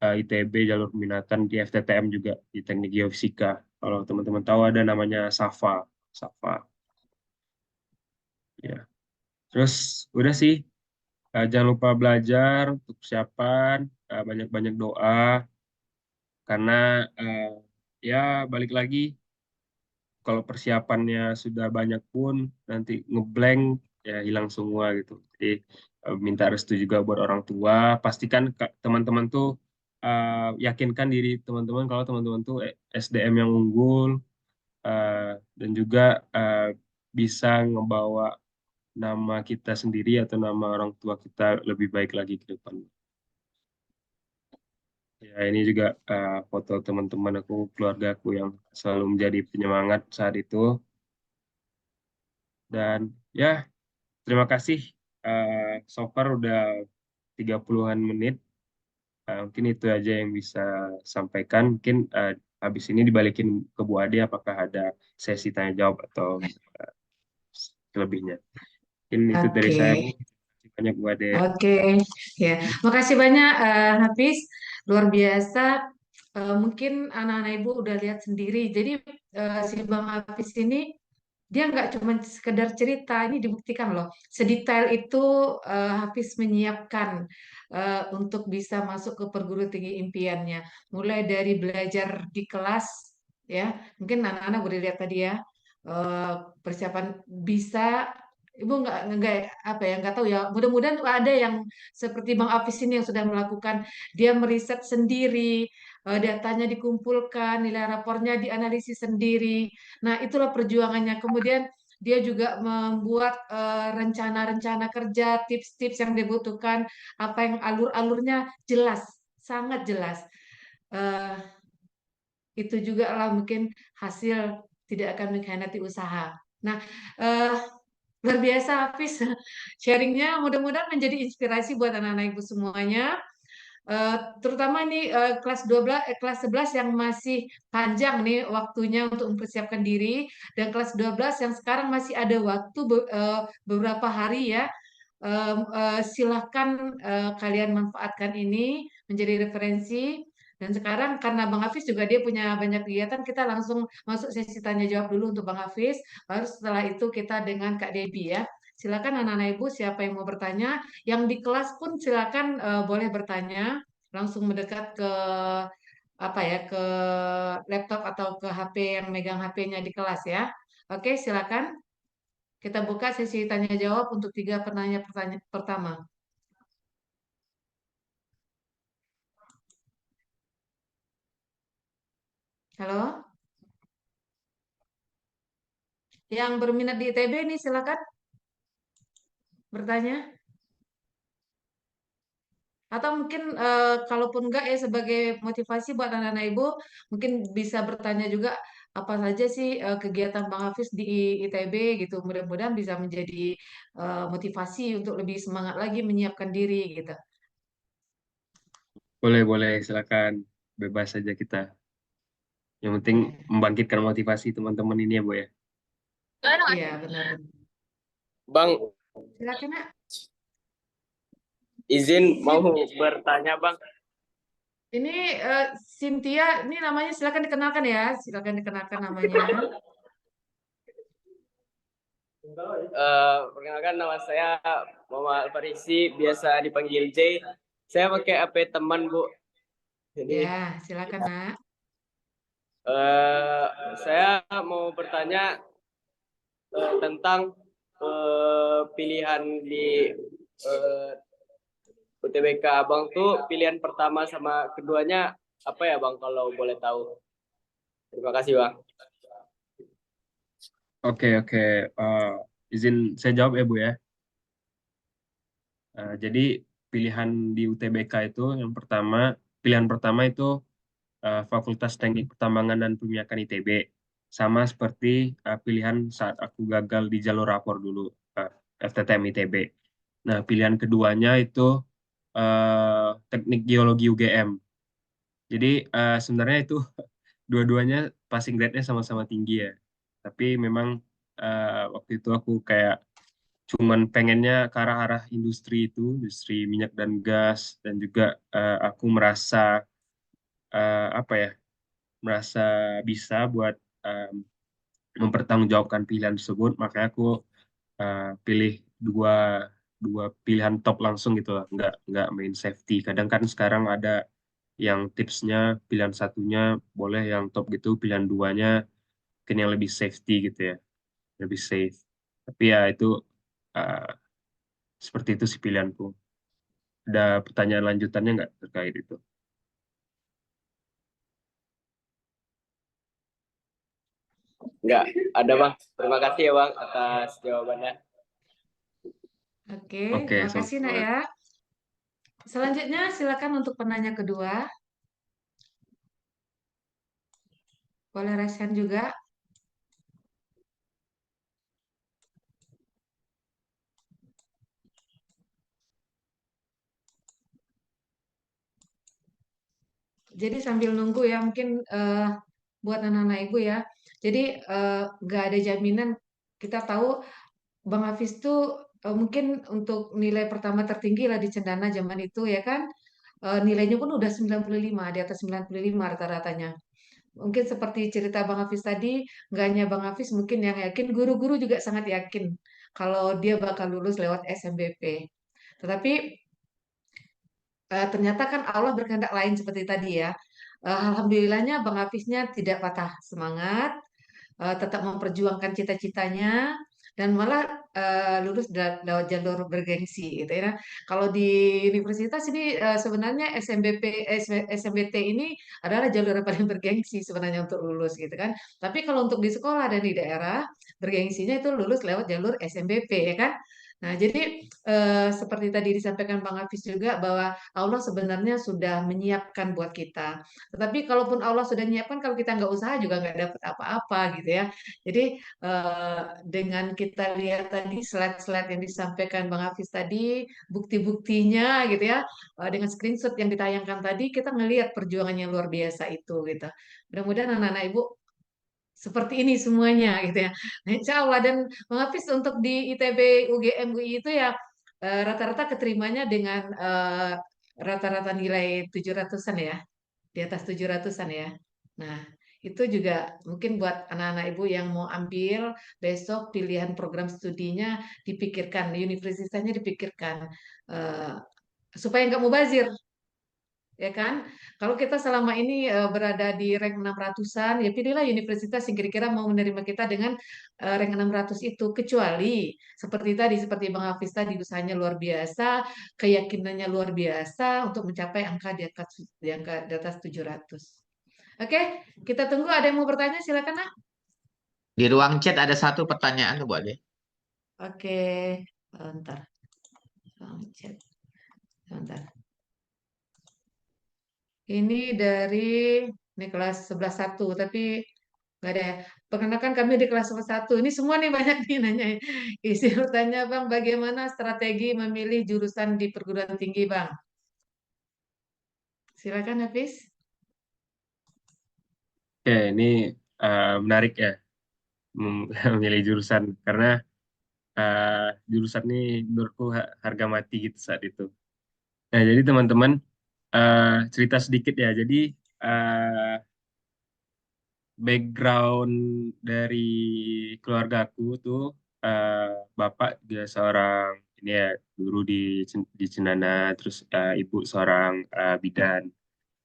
ITB jalur peminatan di FTTM juga di Teknik Geofisika. Kalau teman-teman tahu ada namanya SAFA. SAFA. Ya. Terus udah sih, jangan lupa belajar untuk persiapan, banyak-banyak doa karena eh, ya balik lagi kalau persiapannya sudah banyak pun nanti ngeblank ya hilang semua gitu. Jadi minta restu juga buat orang tua. Pastikan teman-teman tuh yakinkan diri teman-teman kalau teman-teman tuh SDM yang unggul, eh, dan juga eh, bisa ngebawa nama kita sendiri atau nama orang tua kita lebih baik lagi ke depan. Ya, ini juga foto teman-teman aku, keluarga aku yang selalu menjadi penyemangat saat itu. Dan ya, terima kasih. So far udah 30-an menit. Mungkin itu aja yang bisa sampaikan. Mungkin habis ini dibalikin ke Bu Ade apakah ada sesi tanya jawab atau uh, selebihnya. Mungkin itu dari Oke, saya, Bu. Terima kasih banyak Bu Ade. oke, ya. Makasih banyak Hafiz, luar biasa. Mungkin anak-anak ibu udah lihat sendiri. Jadi si Bang Hafiz ini dia nggak cuma sekedar cerita, ini dibuktikan loh. Sedetail itu Hafiz menyiapkan untuk bisa masuk ke perguruan tinggi impiannya. Mulai dari belajar di kelas, ya, mungkin anak-anak boleh lihat tadi ya, eh, persiapan bisa. Ibu nggak apa ya nggak tahu ya. Mudah-mudahan ada yang seperti Bang Hafiz ini yang sudah melakukan. Dia meriset sendiri, datanya dikumpulkan, nilai rapornya dianalisis sendiri. Nah, itulah perjuangannya. Kemudian dia juga membuat rencana-rencana kerja, tips-tips yang dibutuhkan, apa yang alur-alurnya jelas, sangat jelas. Eh, itu juga lah mungkin hasil tidak akan mengkhianati usaha. Nah, eh, luar biasa Hafiz sharingnya, mudah-mudahan menjadi inspirasi buat anak-anak ibu semuanya. Terutama nih kelas 12 kelas 11 yang masih panjang nih waktunya untuk mempersiapkan diri, dan kelas 12 yang sekarang masih ada waktu beberapa hari ya. Silahkan kalian manfaatkan ini menjadi referensi. Dan sekarang karena Bang Hafiz juga dia punya banyak kegiatan, kita langsung masuk sesi tanya jawab dulu untuk Bang Hafiz. Baru setelah itu kita dengan Kak Debbie ya. Silakan anak-anak ibu siapa yang mau bertanya. Yang di kelas pun silakan boleh bertanya, langsung mendekat ke apa ya ke laptop atau ke HP yang megang HP-nya di kelas ya. Oke, silakan. Kita buka sesi tanya jawab untuk tiga penanya pertama. Halo, yang berminat di ITB ini silakan bertanya. Atau mungkin kalaupun enggak ya sebagai motivasi buat anak-anak ibu, mungkin bisa bertanya juga apa saja sih kegiatan Bang Hafiz di ITB gitu. Mudah-mudahan bisa menjadi motivasi untuk lebih semangat lagi menyiapkan diri gitu. Boleh, boleh, silakan. Bebas saja kita. Yang penting Ya. membangkitkan motivasi teman-teman ini ya, Bu ya. Iya, benar. Bang, Silakan, Nak. izin mau Sin- bertanya, Bang. Ini Cynthia, ini namanya silakan dikenalkan ya. Silakan dikenalkan namanya. Perkenalkan nama saya Muhammad Farisi, biasa dipanggil J. Saya pakai HP teman, Bu. Jadi Ya, silakan, Nak. saya mau bertanya tentang pilihan di UTBK Abang tuh pilihan pertama sama keduanya apa ya Bang kalau boleh tahu? Terima kasih Bang. Oke, oke. Izin saya jawab ya, Bu ya. Jadi pilihan di UTBK itu pilihan pertama itu Fakultas Teknik Pertambangan dan Perminyakan ITB. Sama seperti pilihan saat aku gagal di jalur rapor dulu, FTTM ITB. Nah, pilihan keduanya itu Teknik Geologi UGM. Jadi sebenarnya itu dua-duanya passing grade-nya sama-sama tinggi ya. Tapi memang waktu itu aku kayak cuman pengennya ke arah-arah industri itu, industri minyak dan gas, dan juga aku merasa apa ya, merasa bisa buat mempertanggungjawabkan pilihan tersebut, makanya aku pilih dua dua pilihan top langsung gitu lah, nggak main safety. Kadang kan sekarang ada yang tipsnya pilihan satunya boleh yang top gitu, pilihan duanya mungkin yang lebih safety gitu ya, lebih safe. Tapi ya itu uh, seperti itu sih pilihanku. Ada pertanyaan lanjutannya nggak terkait itu? Enggak, ada Bang. Terima kasih ya Bang atas jawabannya. Oke, Oke, makasih nak sama-sama. ya. Selanjutnya silakan untuk penanya kedua. Boleh resen juga. Jadi sambil nunggu ya, mungkin buat anak-anak ibu ya. Jadi nggak ada jaminan. Kita tahu Bang Hafiz tuh mungkin untuk nilai pertama tertinggi lah di Cendana zaman itu ya kan. Nilainya pun udah 95, di atas 95 rata-ratanya. Mungkin seperti cerita Bang Hafiz tadi, nggak hanya Bang Hafiz mungkin yang yakin, guru-guru juga sangat yakin kalau dia bakal lulus lewat SMBP. Tetapi ternyata kan Allah berkehendak lain seperti tadi ya. Alhamdulillahnya Bang Hafiznya tidak patah semangat, tetap memperjuangkan cita-citanya dan malah lulus lewat jalur bergengsi gitu ya. Kalau di universitas ini sebenarnya SMBT ini adalah jalur yang paling bergengsi sebenarnya untuk lulus gitu kan. Tapi kalau untuk di sekolah dan di daerah bergengsinya itu lulus lewat jalur SMBP ya kan. Nah, jadi seperti tadi disampaikan Bang Hafiz juga bahwa Allah sebenarnya sudah menyiapkan buat kita. Tetapi kalaupun Allah sudah menyiapkan, kalau kita nggak usaha juga nggak dapat apa-apa gitu ya. Jadi dengan kita lihat tadi slide-slide yang disampaikan Bang Hafiz tadi, bukti-buktinya gitu ya, dengan screenshot yang ditayangkan tadi, kita ngelihat perjuangannya luar biasa itu gitu. Mudah-mudahan anak-anak ibu seperti ini semuanya gitu ya. Nah, insya Allah dan Bang Hafiz untuk di ITB UGM UI itu ya rata-rata keterimanya dengan rata-rata nilai 700-an ya, di atas 700-an ya. Nah, itu juga mungkin buat anak-anak ibu yang mau ambil besok pilihan program studinya dipikirkan, universitasnya dipikirkan eh, supaya nggak mubazir, ya kan? Kalau kita selama ini berada di rank 600-an, ya pilihlah universitas yang kira-kira mau menerima kita dengan rank 600 itu. Kecuali seperti tadi, seperti Bang Hafiz tadi, usahanya luar biasa, keyakinannya luar biasa untuk mencapai angka di atas 700. Oke, kita tunggu. Ada yang mau bertanya? Silakan, Nak. Di ruang chat ada satu pertanyaan tuh, Bu Ade. Oke, bentar. Chat. Bentar. Ini dari ini kelas 11-1, tapi nggak ada ya. Perkenalkan kami di kelas 11-1. Ini semua nih banyak nih nanya. Isi bertanya, Bang, bagaimana strategi memilih jurusan di perguruan tinggi, Bang? Silakan, Hafiz. Oke, ini menarik ya memilih jurusan karena uh, jurusan ini menurutku harga mati gitu saat itu. Nah, jadi teman-teman cerita sedikit ya. Jadi uh, background dari keluargaku tuh uh, bapak dia seorang ini ya guru di Cendana, terus ibu seorang bidan.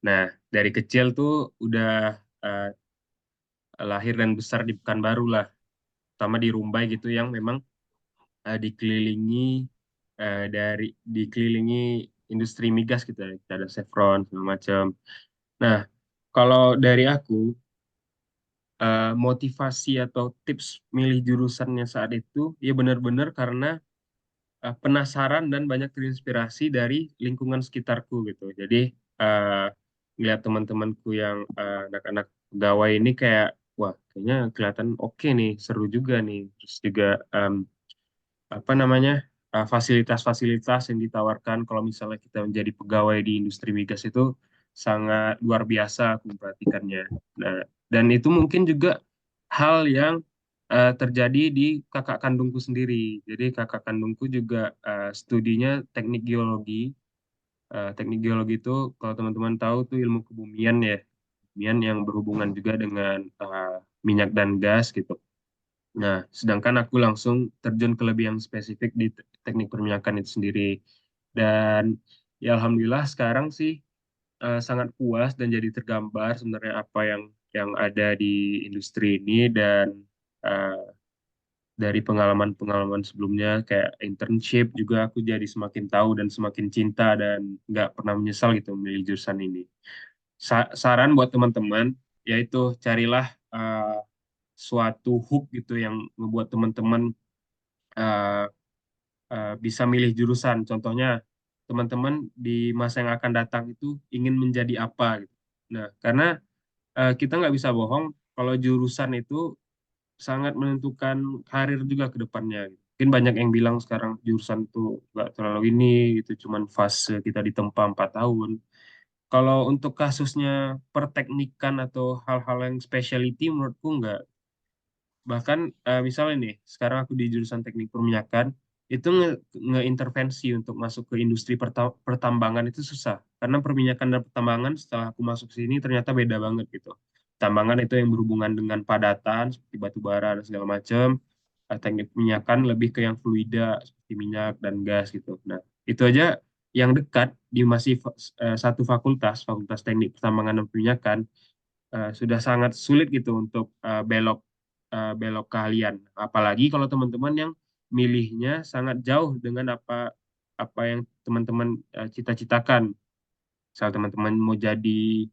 Nah, dari kecil tuh udah uh, lahir dan besar di Pekanbaru lah, terutama di Rumbai gitu yang memang dikelilingi dikelilingi industri migas gitu ya. Kita ada Chevron segala macam. Nah, kalau dari aku, motivasi atau tips milih jurusannya saat itu, ya benar-benar karena penasaran dan banyak terinspirasi dari lingkungan sekitarku gitu. Jadi eh, ngeliat teman-temanku yang anak-anak pegawai ini kayak, wah kayaknya kelihatan oke nih, seru juga nih. Terus juga apa namanya fasilitas-fasilitas yang ditawarkan kalau misalnya kita menjadi pegawai di industri migas itu sangat luar biasa aku memperhatikannya. Nah, dan itu mungkin juga hal yang terjadi di kakak kandungku sendiri. Jadi kakak kandungku juga studinya teknik geologi. Teknik geologi itu kalau teman-teman tahu tuh ilmu kebumian ya, kebumian yang berhubungan juga dengan minyak dan gas gitu. Nah, sedangkan aku langsung terjun ke lebih yang spesifik di teknik perminyakan itu sendiri. Dan ya alhamdulillah sekarang sih sangat puas dan jadi tergambar sebenarnya apa yang ada di industri ini dan eh, dari pengalaman-pengalaman sebelumnya kayak internship juga aku jadi semakin tahu dan semakin cinta dan nggak pernah menyesal gitu memilih jurusan ini. Saran buat teman-teman yaitu carilah suatu hook gitu yang membuat teman-teman eh, bisa milih jurusan. Contohnya, teman-teman di masa yang akan datang itu ingin menjadi apa gitu. Nah, karena kita nggak bisa bohong kalau jurusan itu sangat menentukan karir juga ke depannya. Mungkin banyak yang bilang sekarang jurusan itu nggak terlalu ini gitu, cuman fase kita ditempa 4 tahun. Kalau untuk kasusnya perteknikan atau hal-hal yang specialty menurutku nggak. Bahkan misalnya nih, sekarang aku di jurusan teknik perminyakan, itu ngeintervensi untuk masuk ke industri pertambangan itu susah. Karena perminyakan dan pertambangan setelah aku masuk sini ternyata beda banget gitu. Pertambangan itu yang berhubungan dengan padatan, seperti batu bara dan segala macam. Teknik perminyakan lebih ke yang fluida, seperti minyak dan gas gitu. Nah, itu aja yang dekat di masih satu fakultas, Fakultas Teknik Pertambangan dan Perminyakan, sudah sangat sulit gitu untuk belok keahlian. Apalagi kalau teman-teman yang milihnya sangat jauh dengan apa apa yang teman-teman cita-citakan. Misal teman-teman mau jadi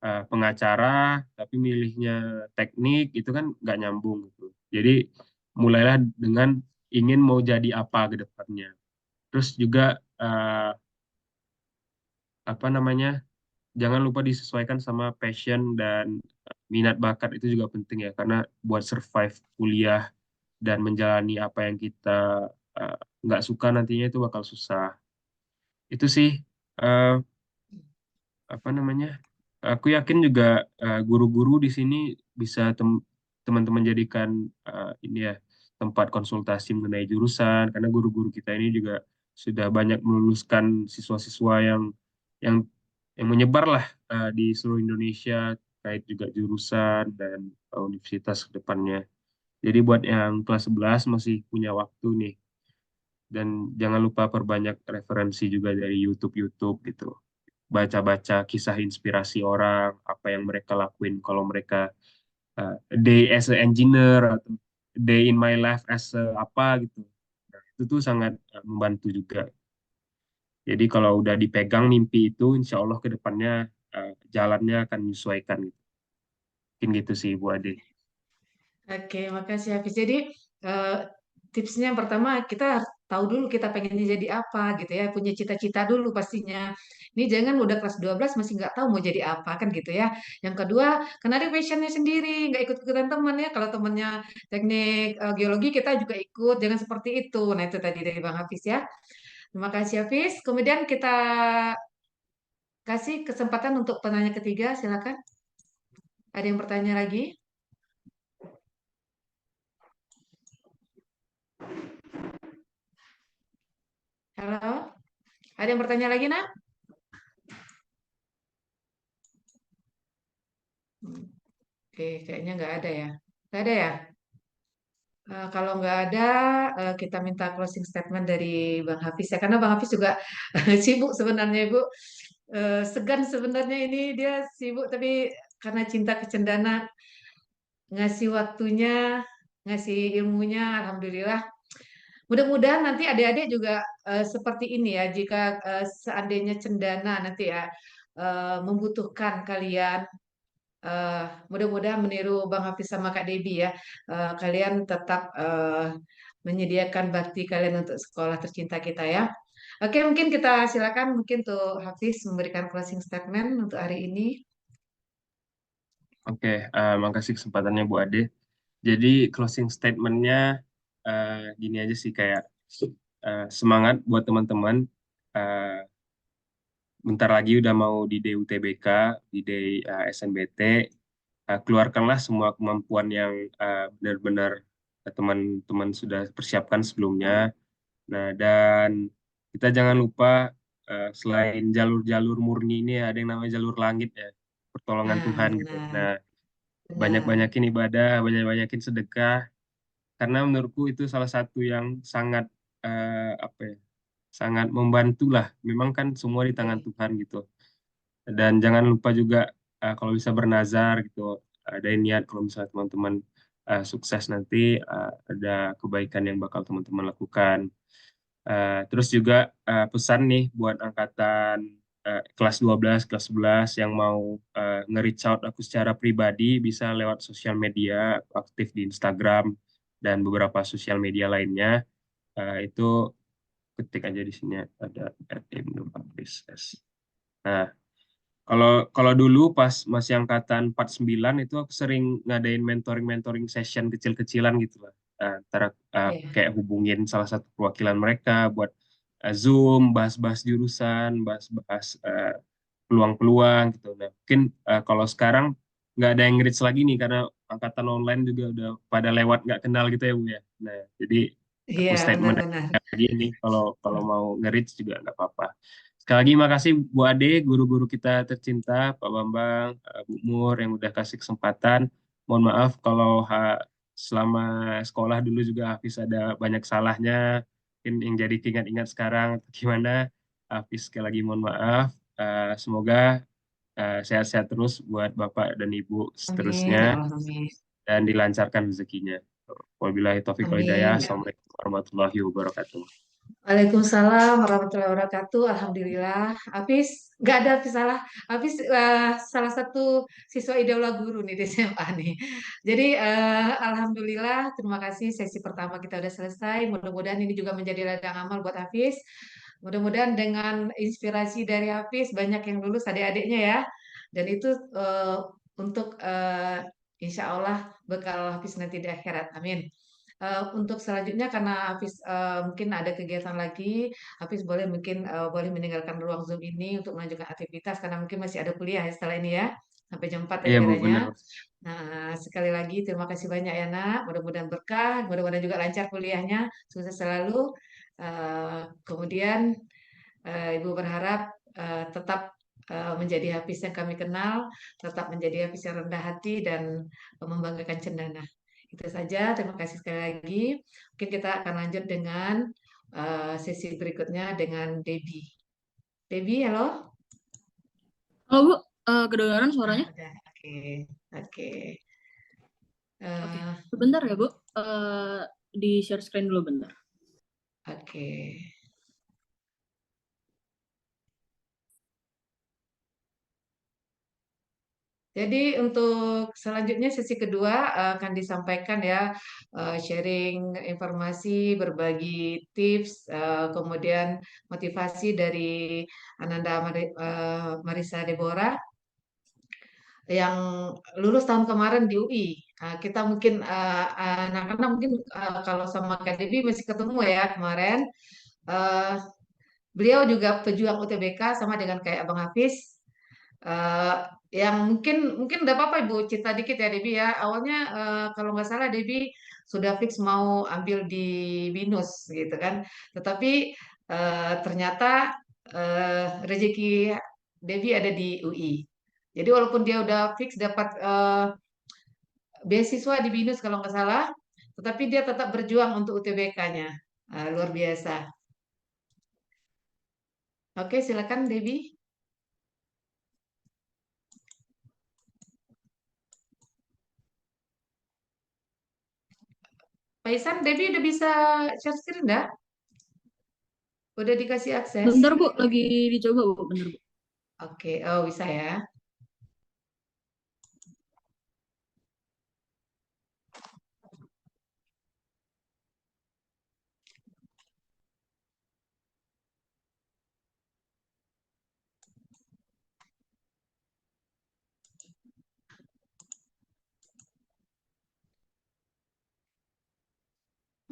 pengacara, tapi milihnya teknik, itu kan nggak nyambung gitu. Jadi mulailah dengan ingin mau jadi apa ke depannya. Terus juga eh, apa namanya? Jangan lupa disesuaikan sama passion dan minat bakat itu juga penting ya karena buat survive kuliah dan menjalani apa yang kita eh, nggak suka nantinya itu bakal susah. Itu sih eh, apa namanya? Aku yakin juga guru-guru di sini bisa teman-teman jadikan ini ya tempat konsultasi mengenai jurusan karena guru-guru kita ini juga sudah banyak meluluskan siswa-siswa yang yang menyebar lah di seluruh Indonesia terkait juga jurusan dan universitas ke depannya. Jadi buat yang kelas 11 masih punya waktu nih dan jangan lupa perbanyak referensi juga dari YouTube-YouTube gitu. Baca-baca kisah inspirasi orang, apa yang mereka lakuin kalau mereka day as a engineer atau day in my life as a apa gitu. Nah, itu tuh sangat membantu juga. Jadi kalau udah dipegang mimpi itu, insya Allah ke depannya jalannya akan menyesuaikan gitu. Mungkin gitu sih Bu Ade. Oke, makasih Hafiz. Jadi eh, tipsnya yang pertama kita harus tahu dulu kita pengen jadi apa gitu ya, punya cita-cita dulu pastinya. Ini jangan udah kelas 12 masih nggak tahu mau jadi apa kan gitu ya. Yang kedua, kenali passionnya sendiri, nggak ikut-ikutan teman ya. Kalau temannya teknik geologi kita juga ikut, jangan seperti itu. Nah itu tadi dari Bang Hafiz ya. Terima kasih Hafiz. Kemudian kita kasih kesempatan untuk penanya ketiga, silakan. Ada yang bertanya lagi? Halo? Ada yang bertanya lagi, nak? Hmm, Oke, kayaknya nggak ada ya. Nggak ada ya? Kalau nggak ada, kita minta closing statement dari Bang Hafiz ya. Karena Bang Hafiz juga sibuk sebenarnya, Ibu. Segan sebenarnya ini dia sibuk, tapi karena cinta kecendana, ngasih waktunya, ngasih ilmunya, Alhamdulillah. Mudah-mudahan nanti adik-adik juga seperti ini ya. Jika seandainya cendana nanti ya membutuhkan kalian. Mudah-mudahan meniru Bang Hafiz sama Kak Debi ya. Kalian tetap menyediakan bakti kalian untuk sekolah tercinta kita ya. Oke, mungkin kita silakan mungkin untuk Hafiz memberikan closing statement untuk hari ini. Oke, makasih kesempatannya Bu Ade. Jadi closing statement-nya gini aja sih, kayak semangat buat teman-teman. Eh, Bentar lagi udah mau di Day UTBK, di Day SNBT. Keluarkanlah semua kemampuan yang benar-benar teman-teman sudah persiapkan sebelumnya. Nah, dan kita jangan lupa selain jalur-jalur murni ini ada yang namanya jalur langit ya, pertolongan Nah, Tuhan gitu. benar, Nah, benar. banyak-banyakin ibadah, banyak-banyakin sedekah, karena menurutku itu salah satu yang sangat apa ya, sangat membantu lah. Memang kan semua di tangan Oke. Tuhan gitu. Dan jangan lupa juga kalau bisa bernazar gitu, ada niat kalau misalnya teman-teman sukses nanti, ada kebaikan yang bakal teman-teman lakukan. Terus juga pesan nih buat angkatan kelas 12, kelas 11 yang mau nge-reach out aku secara pribadi, bisa lewat sosial media, aktif di Instagram dan beberapa sosial media lainnya. Itu ketik aja di sini ada @ibnu_hafiz. Nah, kalau kalau dulu pas masih angkatan 49 itu aku sering ngadain mentoring-mentoring session kecil-kecilan gitu lah. Antara Iya. kayak hubungin salah satu perwakilan mereka buat Zoom, bahas-bahas jurusan, bahas-bahas peluang-peluang gitu. Nah, mungkin kalau sekarang nggak ada yang nge-reach lagi nih karena angkatan online juga udah pada lewat nggak kenal gitu ya Bu ya. Nah, jadi aku Iya, statement benar-benar. lagi nih kalau kalau mau nge-reach juga nggak apa-apa. Sekali lagi makasih Bu Ade, guru-guru kita tercinta, Pak Bambang, Bu Mur yang udah kasih kesempatan. Mohon maaf kalau selama sekolah dulu juga Hafiz ada banyak salahnya, mungkin yang jadi ingat-ingat sekarang atau gimana. Hafiz sekali lagi mohon maaf. Semoga sehat-sehat terus buat Bapak dan Ibu Amin, seterusnya ya Allah, amin. dan dilancarkan rezekinya. Wabillahi taufiq wal hidayah. Amin, ya Allah. Assalamualaikum warahmatullahi wabarakatuh. Waalaikumsalam warahmatullahi wabarakatuh. Alhamdulillah. Hafiz, nggak ada Hafiz salah. Hafiz salah satu siswa idola guru nih di SMA nih. Jadi alhamdulillah. Terima kasih sesi pertama kita udah selesai. Mudah-mudahan ini juga menjadi ladang amal buat Hafiz. Mudah-mudahan dengan inspirasi dari Hafiz banyak yang lulus adik-adiknya ya. Dan itu untuk insya Allah bekal Hafiz nanti di akhirat. Amin. Untuk selanjutnya karena Hafiz mungkin ada kegiatan lagi, Hafiz boleh mungkin boleh meninggalkan ruang Zoom ini untuk melanjutkan aktivitas karena mungkin masih ada kuliah ya setelah ini ya sampai jam 4 ya Iya Bu, kiranya. benar. Nah, sekali lagi terima kasih banyak ya Nak. Mudah-mudahan berkah, mudah-mudahan juga lancar kuliahnya, sukses selalu. Kemudian Ibu berharap tetap menjadi Hafiz yang kami kenal, tetap menjadi Hafiz yang rendah hati dan membanggakan cendana. Itu saja, terima kasih sekali lagi. Mungkin kita akan lanjut dengan sesi berikutnya dengan Debbie. Debbie, halo? Halo Bu, kedengaran suaranya? Udah, oke, oke. Oke, Eh, sebentar ya Bu, di share screen dulu bentar. oke. Jadi untuk selanjutnya sesi kedua akan disampaikan ya sharing informasi, berbagi tips, kemudian motivasi dari Ananda Marisa Deborah yang lulus tahun kemarin di UI. Kita mungkin anak-anak mungkin kalau sama Kak Debbie masih ketemu ya kemarin. Eh, Beliau juga pejuang UTBK sama dengan kayak Abang Hafiz. Eh, yang mungkin udah apa-apa Ibu cerita dikit ya Debbie ya. Awalnya kalau nggak salah Debbie sudah fix mau ambil di BINUS gitu kan. Tetapi ternyata rezeki Debbie ada di UI. Jadi walaupun dia udah fix dapat beasiswa di BINUS kalau nggak salah, tetapi dia tetap berjuang untuk UTBK-nya. Luar biasa. Oke, silakan Debbie. Pak Isan, Debbie udah bisa share screen enggak? Udah dikasih akses? Bentar Bu, lagi dicoba Bu, bentar Bu. Oke, oh bisa ya.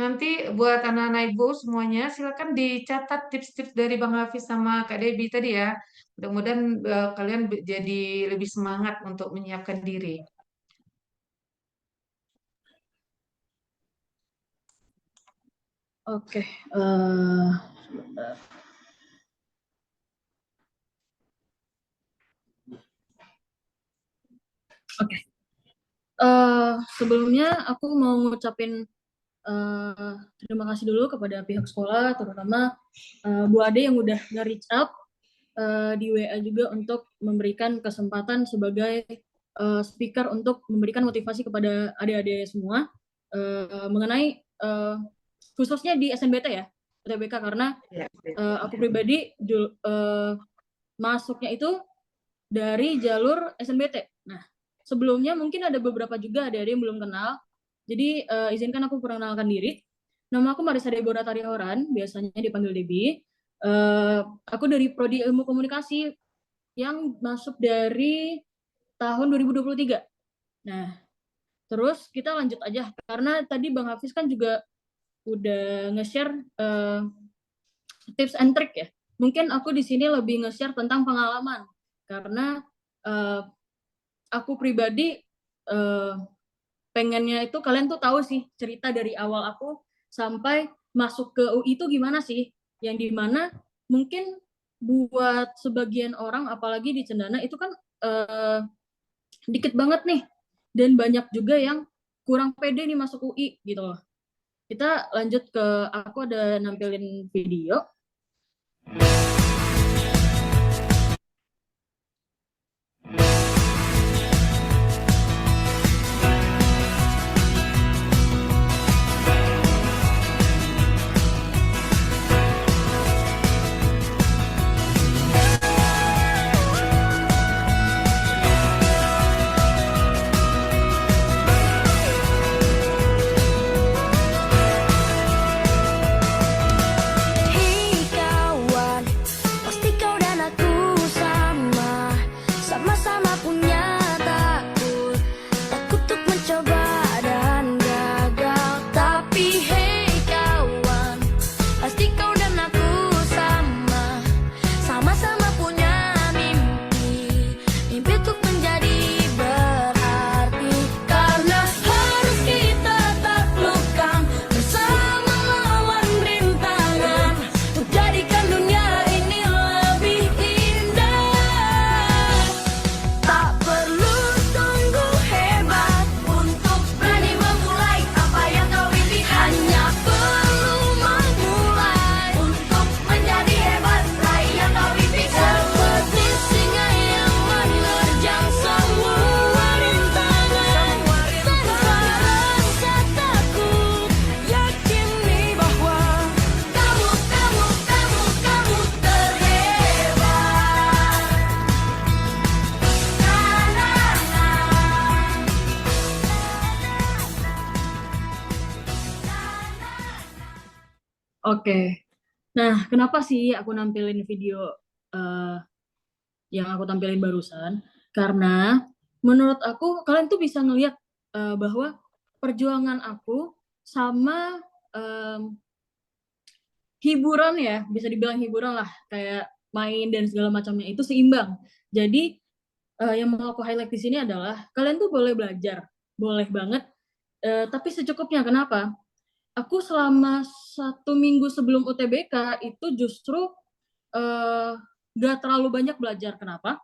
Nanti buat anak-anak ibu semuanya, silakan dicatat tips-tips dari Bang Hafiz sama Kak Debbie tadi ya. Mudah-mudahan kalian jadi lebih semangat untuk menyiapkan diri. Oke, sebentar. Oke. Sebelumnya aku mau ngucapin terima kasih dulu kepada pihak sekolah, terutama Bu Ade yang udah nge-reach out di WA juga untuk memberikan kesempatan sebagai speaker untuk memberikan motivasi kepada adik-adik semua mengenai khususnya di SNBT ya, UTBK, karena aku pribadi masuknya itu dari jalur SNBT. Nah, sebelumnya mungkin ada beberapa juga adik-adik yang belum kenal. Jadi izinkan aku perkenalkan diri. Nama aku Marisa Deborah Tarihoran, biasanya dipanggil Debi. Aku dari Prodi Ilmu Komunikasi yang masuk dari tahun 2023. Nah, terus kita lanjut aja karena tadi Bang Hafiz kan juga udah nge-share tips and trick ya. Mungkin aku di sini lebih nge-share tentang pengalaman karena aku pribadi pengennya itu kalian tuh tahu sih cerita dari awal aku sampai masuk ke UI itu gimana sih, yang dimana mungkin buat sebagian orang apalagi di Cendana itu kan dikit banget nih dan banyak juga yang kurang pede nih masuk UI gitu loh. Kita lanjut ke aku ada nampilin video. Hei kawan, pasti kau dan aku sama-sama punya takut untuk mencoba dan gagal. Tapi hei kawan, pasti kau dan aku sama-sama punya mimpi untuk menjadi berarti. Karena harus kita taklukkan bersama lawan rintangan untuk jadikan dunia ini lebih indah. Tak perlu tunggu hebat untuk berani memulai apa yang kau impikan. Hanya perlu memulai untuk menjadi hebat, raih yang kau impikan. Seperti singa yang menerjang semua rintangan tanpa rasa takut, yakini bahwa kamu terhebat. Oke. Nah, kenapa sih aku nampilin video yang aku tampilin barusan? Karena menurut aku kalian tuh bisa ngelihat bahwa perjuangan aku sama hiburan ya, bisa dibilang hiburan lah, kayak main dan segala macamnya itu seimbang. Jadi yang mau aku highlight di sini adalah kalian tuh boleh belajar, boleh banget, tapi secukupnya. Kenapa? Aku selama 1 minggu sebelum UTBK itu justru gak terlalu banyak belajar. Kenapa?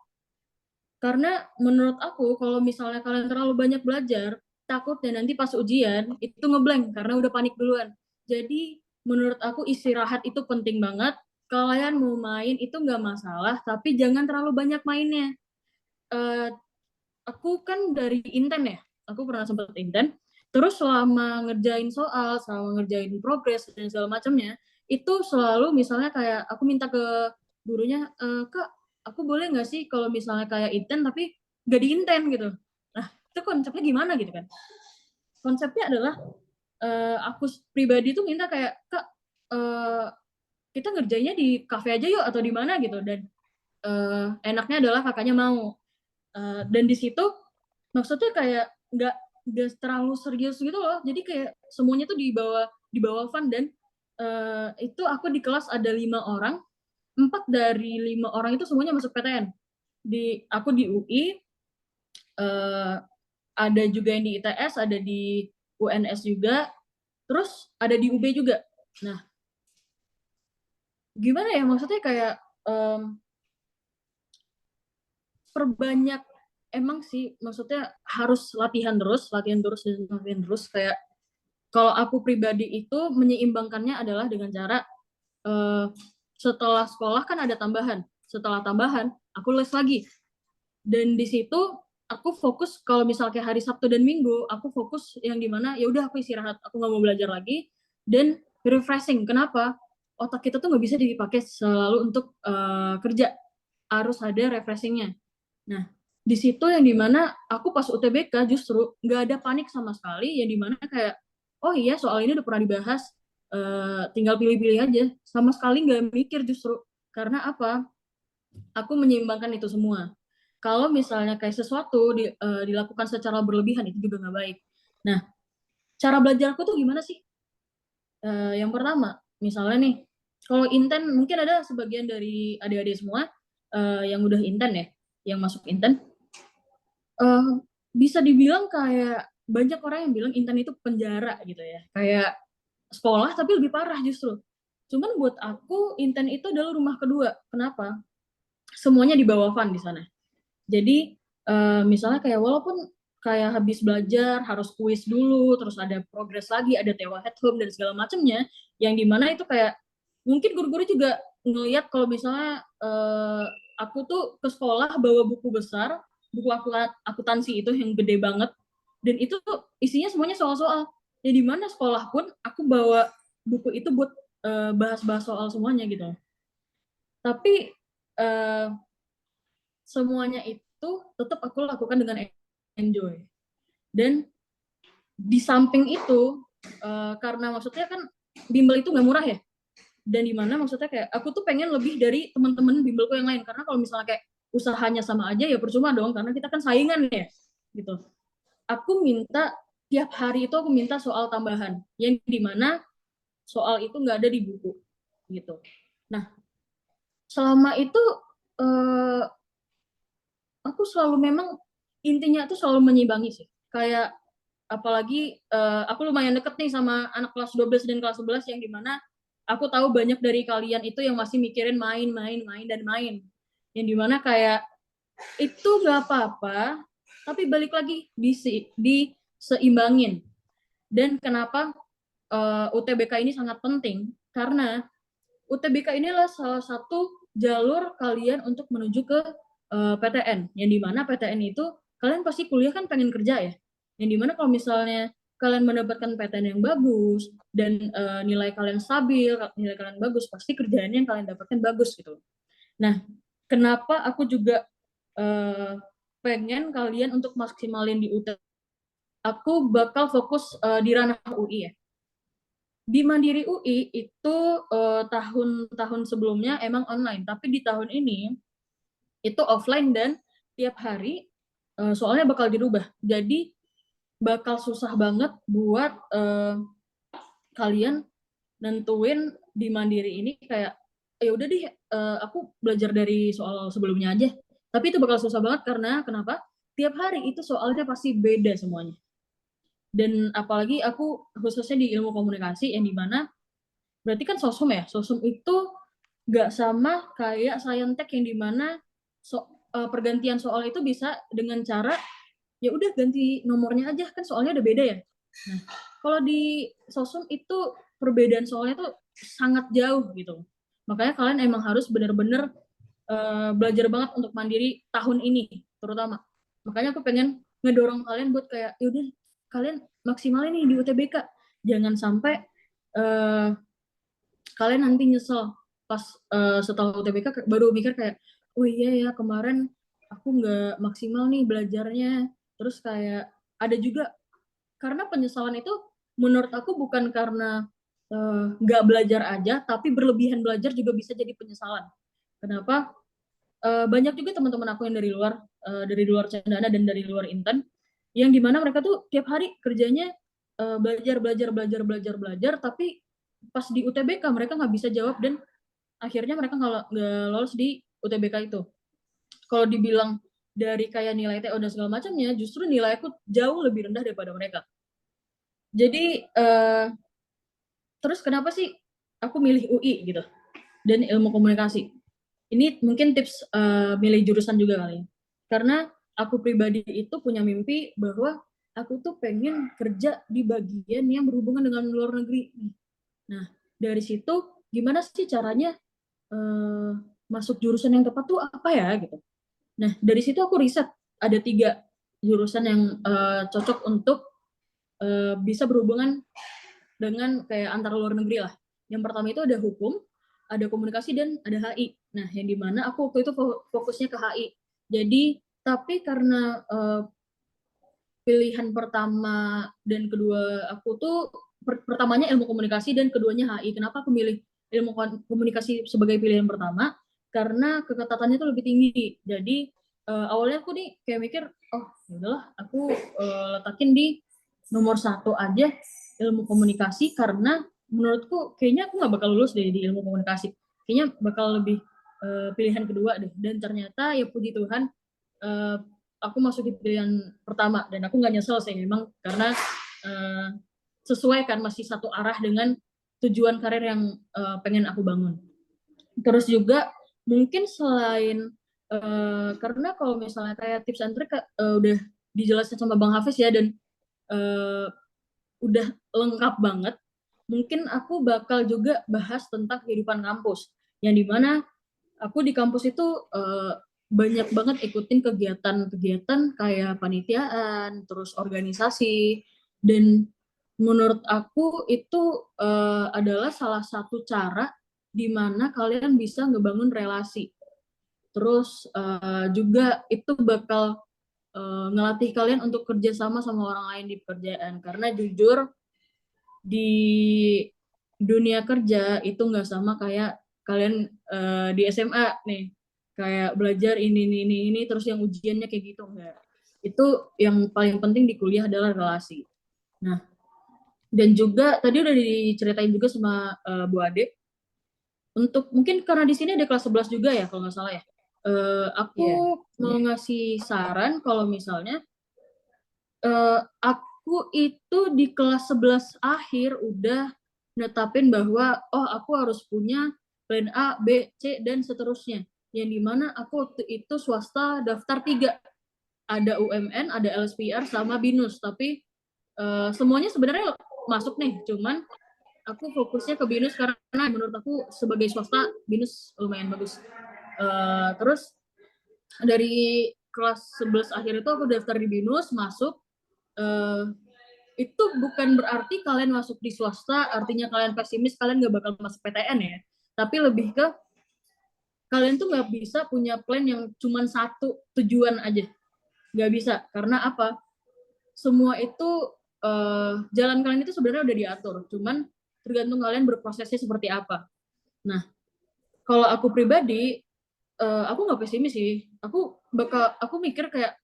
Karena menurut aku kalau misalnya kalian terlalu banyak belajar, takutnya nanti pas ujian itu ngeblank karena udah panik duluan. Jadi menurut aku istirahat itu penting banget. Kalian mau main itu nggak masalah, tapi jangan terlalu banyak mainnya. Aku kan dari Inten ya, aku pernah sempat Inten. Terus selama ngerjain soal, selama ngerjain progres dan segala macamnya, itu selalu misalnya kayak aku minta ke gurunya, Kak, aku boleh nggak sih kalau misalnya kayak inten tapi nggak di inten gitu. Nah, itu konsepnya gimana gitu kan? Konsepnya adalah aku pribadi tuh minta kayak, Kak, kita ngerjainnya di kafe aja yuk atau di mana gitu. Dan enaknya adalah kakaknya mau. Dan di situ maksudnya kayak nggak terlalu serius gitu loh. Jadi kayak semuanya tuh dibawa fun. Dan itu aku di kelas ada 5 orang, 4 dari 5 orang itu semuanya masuk PTN. Aku di UI, ada juga yang di ITS, ada di UNS juga, terus ada di UB juga. Nah, gimana ya, maksudnya kayak perbanyak, emang sih maksudnya harus latihan terus. Kayak kalau aku pribadi itu menyeimbangkannya adalah dengan cara setelah sekolah kan ada tambahan. Setelah tambahan, aku les lagi. Dan di situ aku fokus, kalau misalnya hari Sabtu dan Minggu, aku fokus yang dimana ya udah aku istirahat, aku nggak mau belajar lagi dan refreshing. Kenapa? Otak kita tuh nggak bisa dipakai selalu untuk kerja, harus ada refreshingnya. Nah, di situ yang dimana aku pas UTBK justru nggak ada panik sama sekali, yang dimana kayak, oh iya soal ini udah pernah dibahas, tinggal pilih-pilih aja. Sama sekali nggak mikir justru. Karena apa? Aku menyeimbangkan itu semua. Kalau misalnya kayak sesuatu dilakukan secara berlebihan, itu juga nggak baik. Nah, cara belajarku tuh gimana sih? Yang pertama, misalnya nih, kalau inten, mungkin ada sebagian dari adik-adik semua yang udah inten ya, yang masuk inten, bisa dibilang kayak banyak orang yang bilang inten itu penjara gitu ya, kayak sekolah tapi lebih parah justru. Cuman buat aku inten itu adalah rumah kedua. Kenapa? Semuanya di bawah fun di sana. Jadi misalnya kayak walaupun kayak habis belajar harus kuis dulu, terus ada progres lagi, ada tewa at home dan segala macamnya, yang dimana itu kayak mungkin guru-guru juga ngelihat kalau misalnya aku tuh ke sekolah bawa buku besar, buku akuntansi itu yang gede banget, dan itu tuh isinya semuanya soal-soal. Ya di mana sekolah pun aku bawa buku itu buat bahas-bahas soal semuanya gitu. Tapi semuanya itu tetap aku lakukan dengan enjoy. Dan di samping itu, karena maksudnya kan bimbel itu nggak murah ya. Dan di mana maksudnya kayak aku tuh pengen lebih dari teman-teman bimbelku yang lain. Karena kalau misalnya kayak usahanya sama aja ya percuma dong, karena kita kan saingan ya gitu. Aku minta tiap hari itu aku minta soal tambahan, yang di mana soal itu nggak ada di buku gitu. Nah, selama itu aku selalu memang intinya tuh selalu menyimbangi sih. Kayak apalagi aku lumayan deket nih sama anak kelas 12 dan kelas 11, yang dimana aku tahu banyak dari kalian itu yang masih mikirin main. Yang dimana kayak itu nggak apa-apa, tapi balik lagi diseimbangin. Dan kenapa UTBK ini sangat penting? Karena UTBK ini adalah salah satu jalur kalian untuk menuju ke PTN, yang dimana PTN itu kalian pasti kuliah kan pengen kerja ya, yang dimana kalau misalnya kalian mendapatkan PTN yang bagus dan nilai kalian stabil, nilai kalian bagus, pasti kerjaannya yang kalian dapatkan bagus gitu. Nah, kenapa aku juga pengen kalian untuk maksimalin di UT, aku bakal fokus di ranah UI ya. Di Mandiri UI itu tahun-tahun sebelumnya emang online, tapi di tahun ini itu offline dan tiap hari soalnya bakal dirubah. Jadi bakal susah banget buat kalian nentuin di Mandiri ini kayak ya udah deh aku belajar dari soal sebelumnya aja. Tapi itu bakal susah banget karena kenapa? Tiap hari itu soalnya pasti beda semuanya. Dan apalagi aku khususnya di ilmu komunikasi, yang dimana berarti kan sosum ya, sosum itu nggak sama kayak saintek, yang dimana pergantian soal itu bisa dengan cara ya udah ganti nomornya aja, kan soalnya udah beda ya. Nah, kalau di sosum itu perbedaan soalnya tuh sangat jauh gitu. Makanya kalian emang harus benar-benar belajar banget untuk mandiri tahun ini terutama. Makanya aku pengen ngedorong kalian buat kayak yaudah kalian maksimalin nih di UTBK. Jangan sampai kalian nanti nyesel pas setelah UTBK baru mikir kayak oh iya ya kemarin aku nggak maksimal nih belajarnya. Terus kayak ada juga karena penyesalan itu menurut aku bukan karena nggak belajar aja, tapi berlebihan belajar juga bisa jadi penyesalan. Kenapa? Banyak juga teman-teman aku yang dari luar Cendana dan dari luar Intan, yang dimana mereka tuh tiap hari kerjanya belajar, tapi pas di UTBK mereka nggak bisa jawab dan akhirnya mereka nggak lolos di UTBK itu. Kalau dibilang dari kayak nilai TO dan segala macamnya, justru nilai aku jauh lebih rendah daripada mereka. Jadi terus kenapa sih aku milih UI gitu dan ilmu komunikasi? Ini mungkin tips milih jurusan juga kali ya. Karena aku pribadi itu punya mimpi bahwa aku tuh pengen kerja di bagian yang berhubungan dengan luar negeri. Nah, dari situ gimana sih caranya masuk jurusan yang tepat tuh apa ya gitu. Nah, dari situ aku riset ada 3 jurusan yang cocok untuk bisa berhubungan dengan kayak antar luar negeri lah. Yang pertama itu ada hukum, ada komunikasi, dan ada HI. Nah, yang dimana aku waktu itu fokusnya ke HI. Jadi, tapi karena pilihan pertama dan kedua aku tuh, pertamanya ilmu komunikasi dan keduanya HI. Kenapa aku milih ilmu komunikasi sebagai pilihan pertama? Karena keketatannya itu lebih tinggi. Jadi, awalnya aku nih kayak mikir, oh yaudahlah aku letakin di nomor 1 aja ilmu komunikasi, karena menurutku kayaknya aku nggak bakal lulus deh di ilmu komunikasi, kayaknya bakal lebih pilihan kedua deh. Dan ternyata ya puji Tuhan aku masuk di pilihan pertama dan aku nggak nyesel sih memang, karena sesuai kan, masih satu arah dengan tujuan karir yang pengen aku bangun. Terus juga mungkin selain karena kalau misalnya kayak tips and trick udah dijelaskan sama Bang Hafiz ya, dan udah lengkap banget. Mungkin aku bakal juga bahas tentang kehidupan kampus, yang dimana aku di kampus itu banyak banget ikutin kegiatan-kegiatan kayak panitiaan, terus organisasi, dan menurut aku itu adalah salah satu cara di mana kalian bisa ngebangun relasi. Terus juga itu bakal ngelatih kalian untuk kerjasama sama orang lain di pekerjaan, karena jujur di dunia kerja itu nggak sama kayak kalian di SMA nih, kayak belajar ini terus yang ujiannya kayak gitu, enggak. Itu yang paling penting di kuliah adalah relasi. Nah, dan juga tadi udah diceritain juga sama Bu Ade, untuk mungkin karena di sini ada kelas 11 juga ya kalau nggak salah ya. Aku mau ngasih saran kalau misalnya aku itu di kelas 11 akhir udah netapin bahwa aku harus punya plan A, B, C, dan seterusnya. Yang dimana aku waktu itu swasta daftar 3. Ada UMN, ada LSPR, sama BINUS. Tapi semuanya sebenarnya masuk nih, cuman aku fokusnya ke BINUS karena menurut aku sebagai swasta BINUS lumayan bagus. Terus dari kelas 11 akhir itu aku daftar di BINUS, masuk. Itu bukan berarti kalian masuk di swasta artinya kalian pesimis kalian gak bakal masuk PTN ya, tapi lebih ke kalian tuh gak bisa punya plan yang cuma satu tujuan aja, gak bisa. Karena apa, semua itu jalan kalian itu sebenarnya udah diatur, cuman tergantung kalian berprosesnya seperti apa. Nah, kalau aku pribadi aku nggak pesimis sih, aku mikir kayak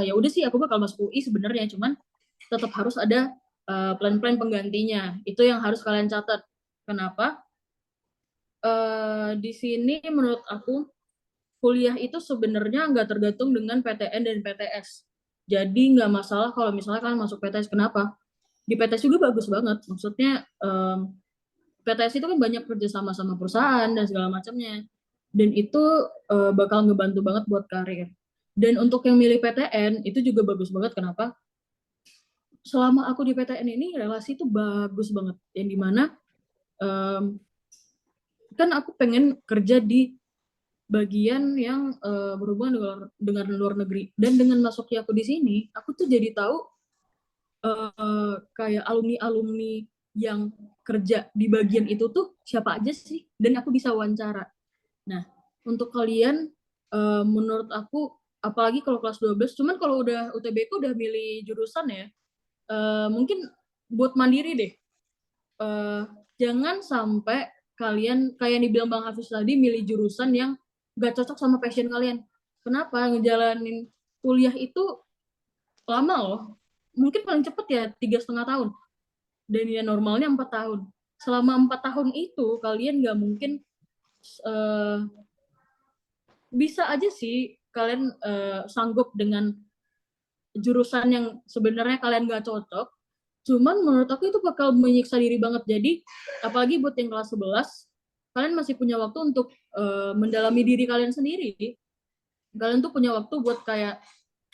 ya udah sih aku bakal masuk UI sebenarnya, cuman tetap harus ada plan-plan penggantinya. Itu yang harus kalian catat. Kenapa? Di sini menurut aku kuliah itu sebenarnya nggak tergantung dengan PTN dan PTS. Jadi nggak masalah kalau misalnya kalian masuk PTS. Kenapa? Di PTS juga bagus banget. Maksudnya PTS itu kan banyak kerjasama sama perusahaan dan segala macamnya. Dan itu bakal ngebantu banget buat karir. Dan untuk yang milih PTN itu juga bagus banget. Kenapa? Selama aku di PTN ini relasi itu bagus banget. Yang dimana kan aku pengen kerja di bagian yang berhubungan dengan luar negeri. Dan dengan masuknya aku di sini, aku tuh jadi tahu kayak alumni-alumni yang kerja di bagian itu tuh siapa aja sih. Dan aku bisa wawancara. Nah, untuk kalian menurut aku apalagi kalau kelas 12, cuman kalau udah UTBK udah milih jurusan ya, mungkin buat mandiri deh. Jangan sampai kalian kayak yang dibilang Bang Hafiz tadi milih jurusan yang gak cocok sama passion kalian. Kenapa? Ngejalanin kuliah itu lama loh. Mungkin paling cepet ya 3,5 tahun. Dan ya normalnya 4 tahun. Selama 4 tahun itu kalian gak mungkin bisa aja sih kalian sanggup dengan jurusan yang sebenarnya kalian gak cocok. Cuman menurut aku itu bakal menyiksa diri banget. Jadi apalagi buat yang kelas 11, kalian masih punya waktu untuk mendalami diri kalian sendiri. Kalian tuh punya waktu buat kayak,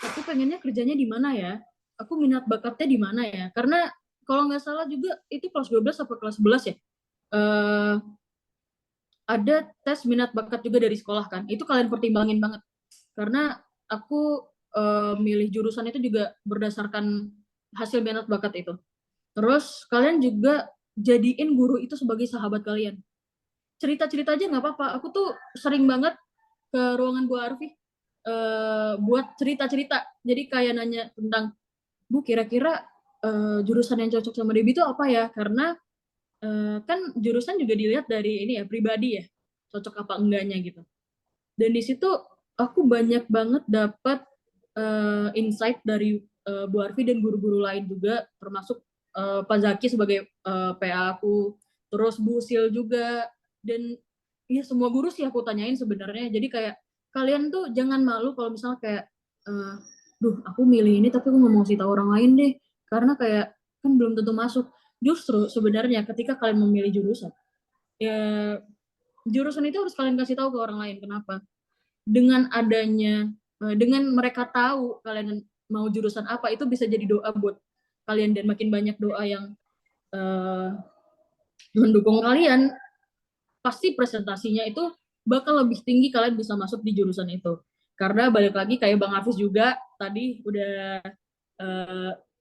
aku pengennya kerjanya di mana ya? Aku minat bakatnya di mana ya? Karena kalau nggak salah juga itu kelas 12 atau kelas 11 ya. Ada tes minat bakat juga dari sekolah kan. Itu kalian pertimbangin banget. Karena aku milih jurusan itu juga berdasarkan hasil minat bakat itu. Terus kalian juga jadiin guru itu sebagai sahabat kalian. Cerita-cerita aja nggak apa-apa. Aku tuh sering banget ke ruangan Bu Arfi buat cerita-cerita. Jadi kayak nanya tentang, Bu kira-kira jurusan yang cocok sama Debbie itu apa ya? Karena kan jurusan juga dilihat dari ini ya, pribadi ya. Cocok apa enggaknya gitu. Dan di situ aku banyak banget dapat insight dari Bu Arfi dan guru-guru lain juga, termasuk Pak Zaki sebagai PA aku, terus Bu Sil juga, dan ya semua guru sih aku tanyain sebenarnya. Jadi kayak kalian tuh jangan malu kalau misalnya kayak, duh aku milih ini tapi aku nggak mau kasih tahu orang lain deh, karena kayak kan belum tentu masuk. Justru sebenarnya ketika kalian memilih jurusan, ya jurusan itu harus kalian kasih tahu ke orang lain. Kenapa? Dengan adanya, dengan mereka tahu kalian mau jurusan apa, itu bisa jadi doa buat kalian, dan makin banyak doa yang mendukung kalian, pasti presentasinya itu bakal lebih tinggi kalian bisa masuk di jurusan itu. Karena balik lagi kayak Bang Hafiz juga tadi udah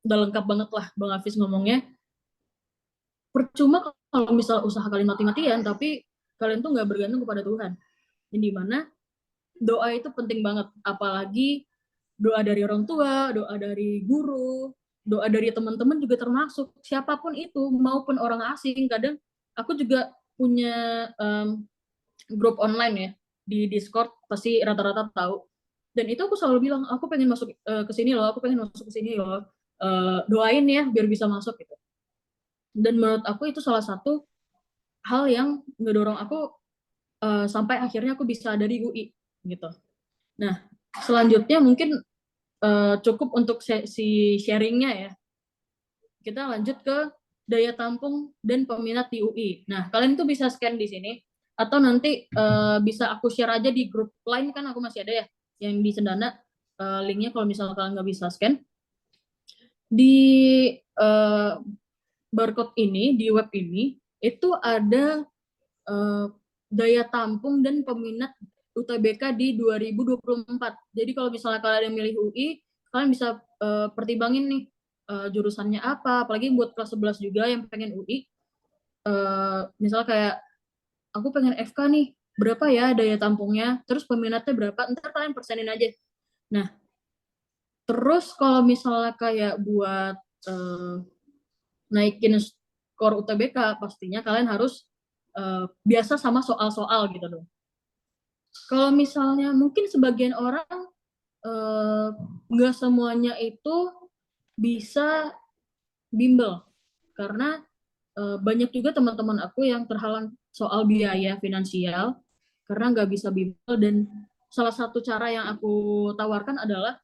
lengkap banget lah Bang Hafiz ngomongnya. Percuma kalau misal usaha kalian mati-matian tapi kalian tuh nggak bergantung kepada Tuhan. Yang dimana doa itu penting banget, apalagi doa dari orang tua, doa dari guru, doa dari teman-teman juga termasuk, siapapun itu, maupun orang asing. Kadang aku juga punya grup online ya, di Discord, pasti rata-rata tahu. Dan itu aku selalu bilang, aku pengen masuk ke sini loh, aku pengen masuk ke sini loh, doain ya biar bisa masuk gitu. Dan menurut aku itu salah satu hal yang ngedorong aku sampai akhirnya aku bisa dari UI gitu. Nah, selanjutnya mungkin cukup untuk sesi sharingnya ya. Kita lanjut ke daya tampung dan peminat di UI. Nah, kalian tuh bisa scan di sini, atau nanti bisa aku share aja di grup lain, kan aku masih ada ya, yang di Cendana, linknya kalau misalnya kalian nggak bisa scan. Di barcode ini, di web ini, itu ada daya tampung dan peminat UTBK di 2024. Jadi kalau misalnya kalian yang milih UI, kalian bisa pertimbangin nih jurusannya apa, apalagi buat kelas 11 juga yang pengen UI. Misalnya kayak aku pengen FK nih, berapa ya daya tampungnya, terus peminatnya berapa, ntar kalian persenin aja. Nah, terus kalau misalnya kayak buat naikin skor UTBK, pastinya kalian harus biasa sama soal-soal gitu loh. Kalau misalnya mungkin sebagian orang nggak semuanya itu bisa bimbel, karena banyak juga teman-teman aku yang terhalang soal biaya finansial karena nggak bisa bimbel. Dan salah satu cara yang aku tawarkan adalah,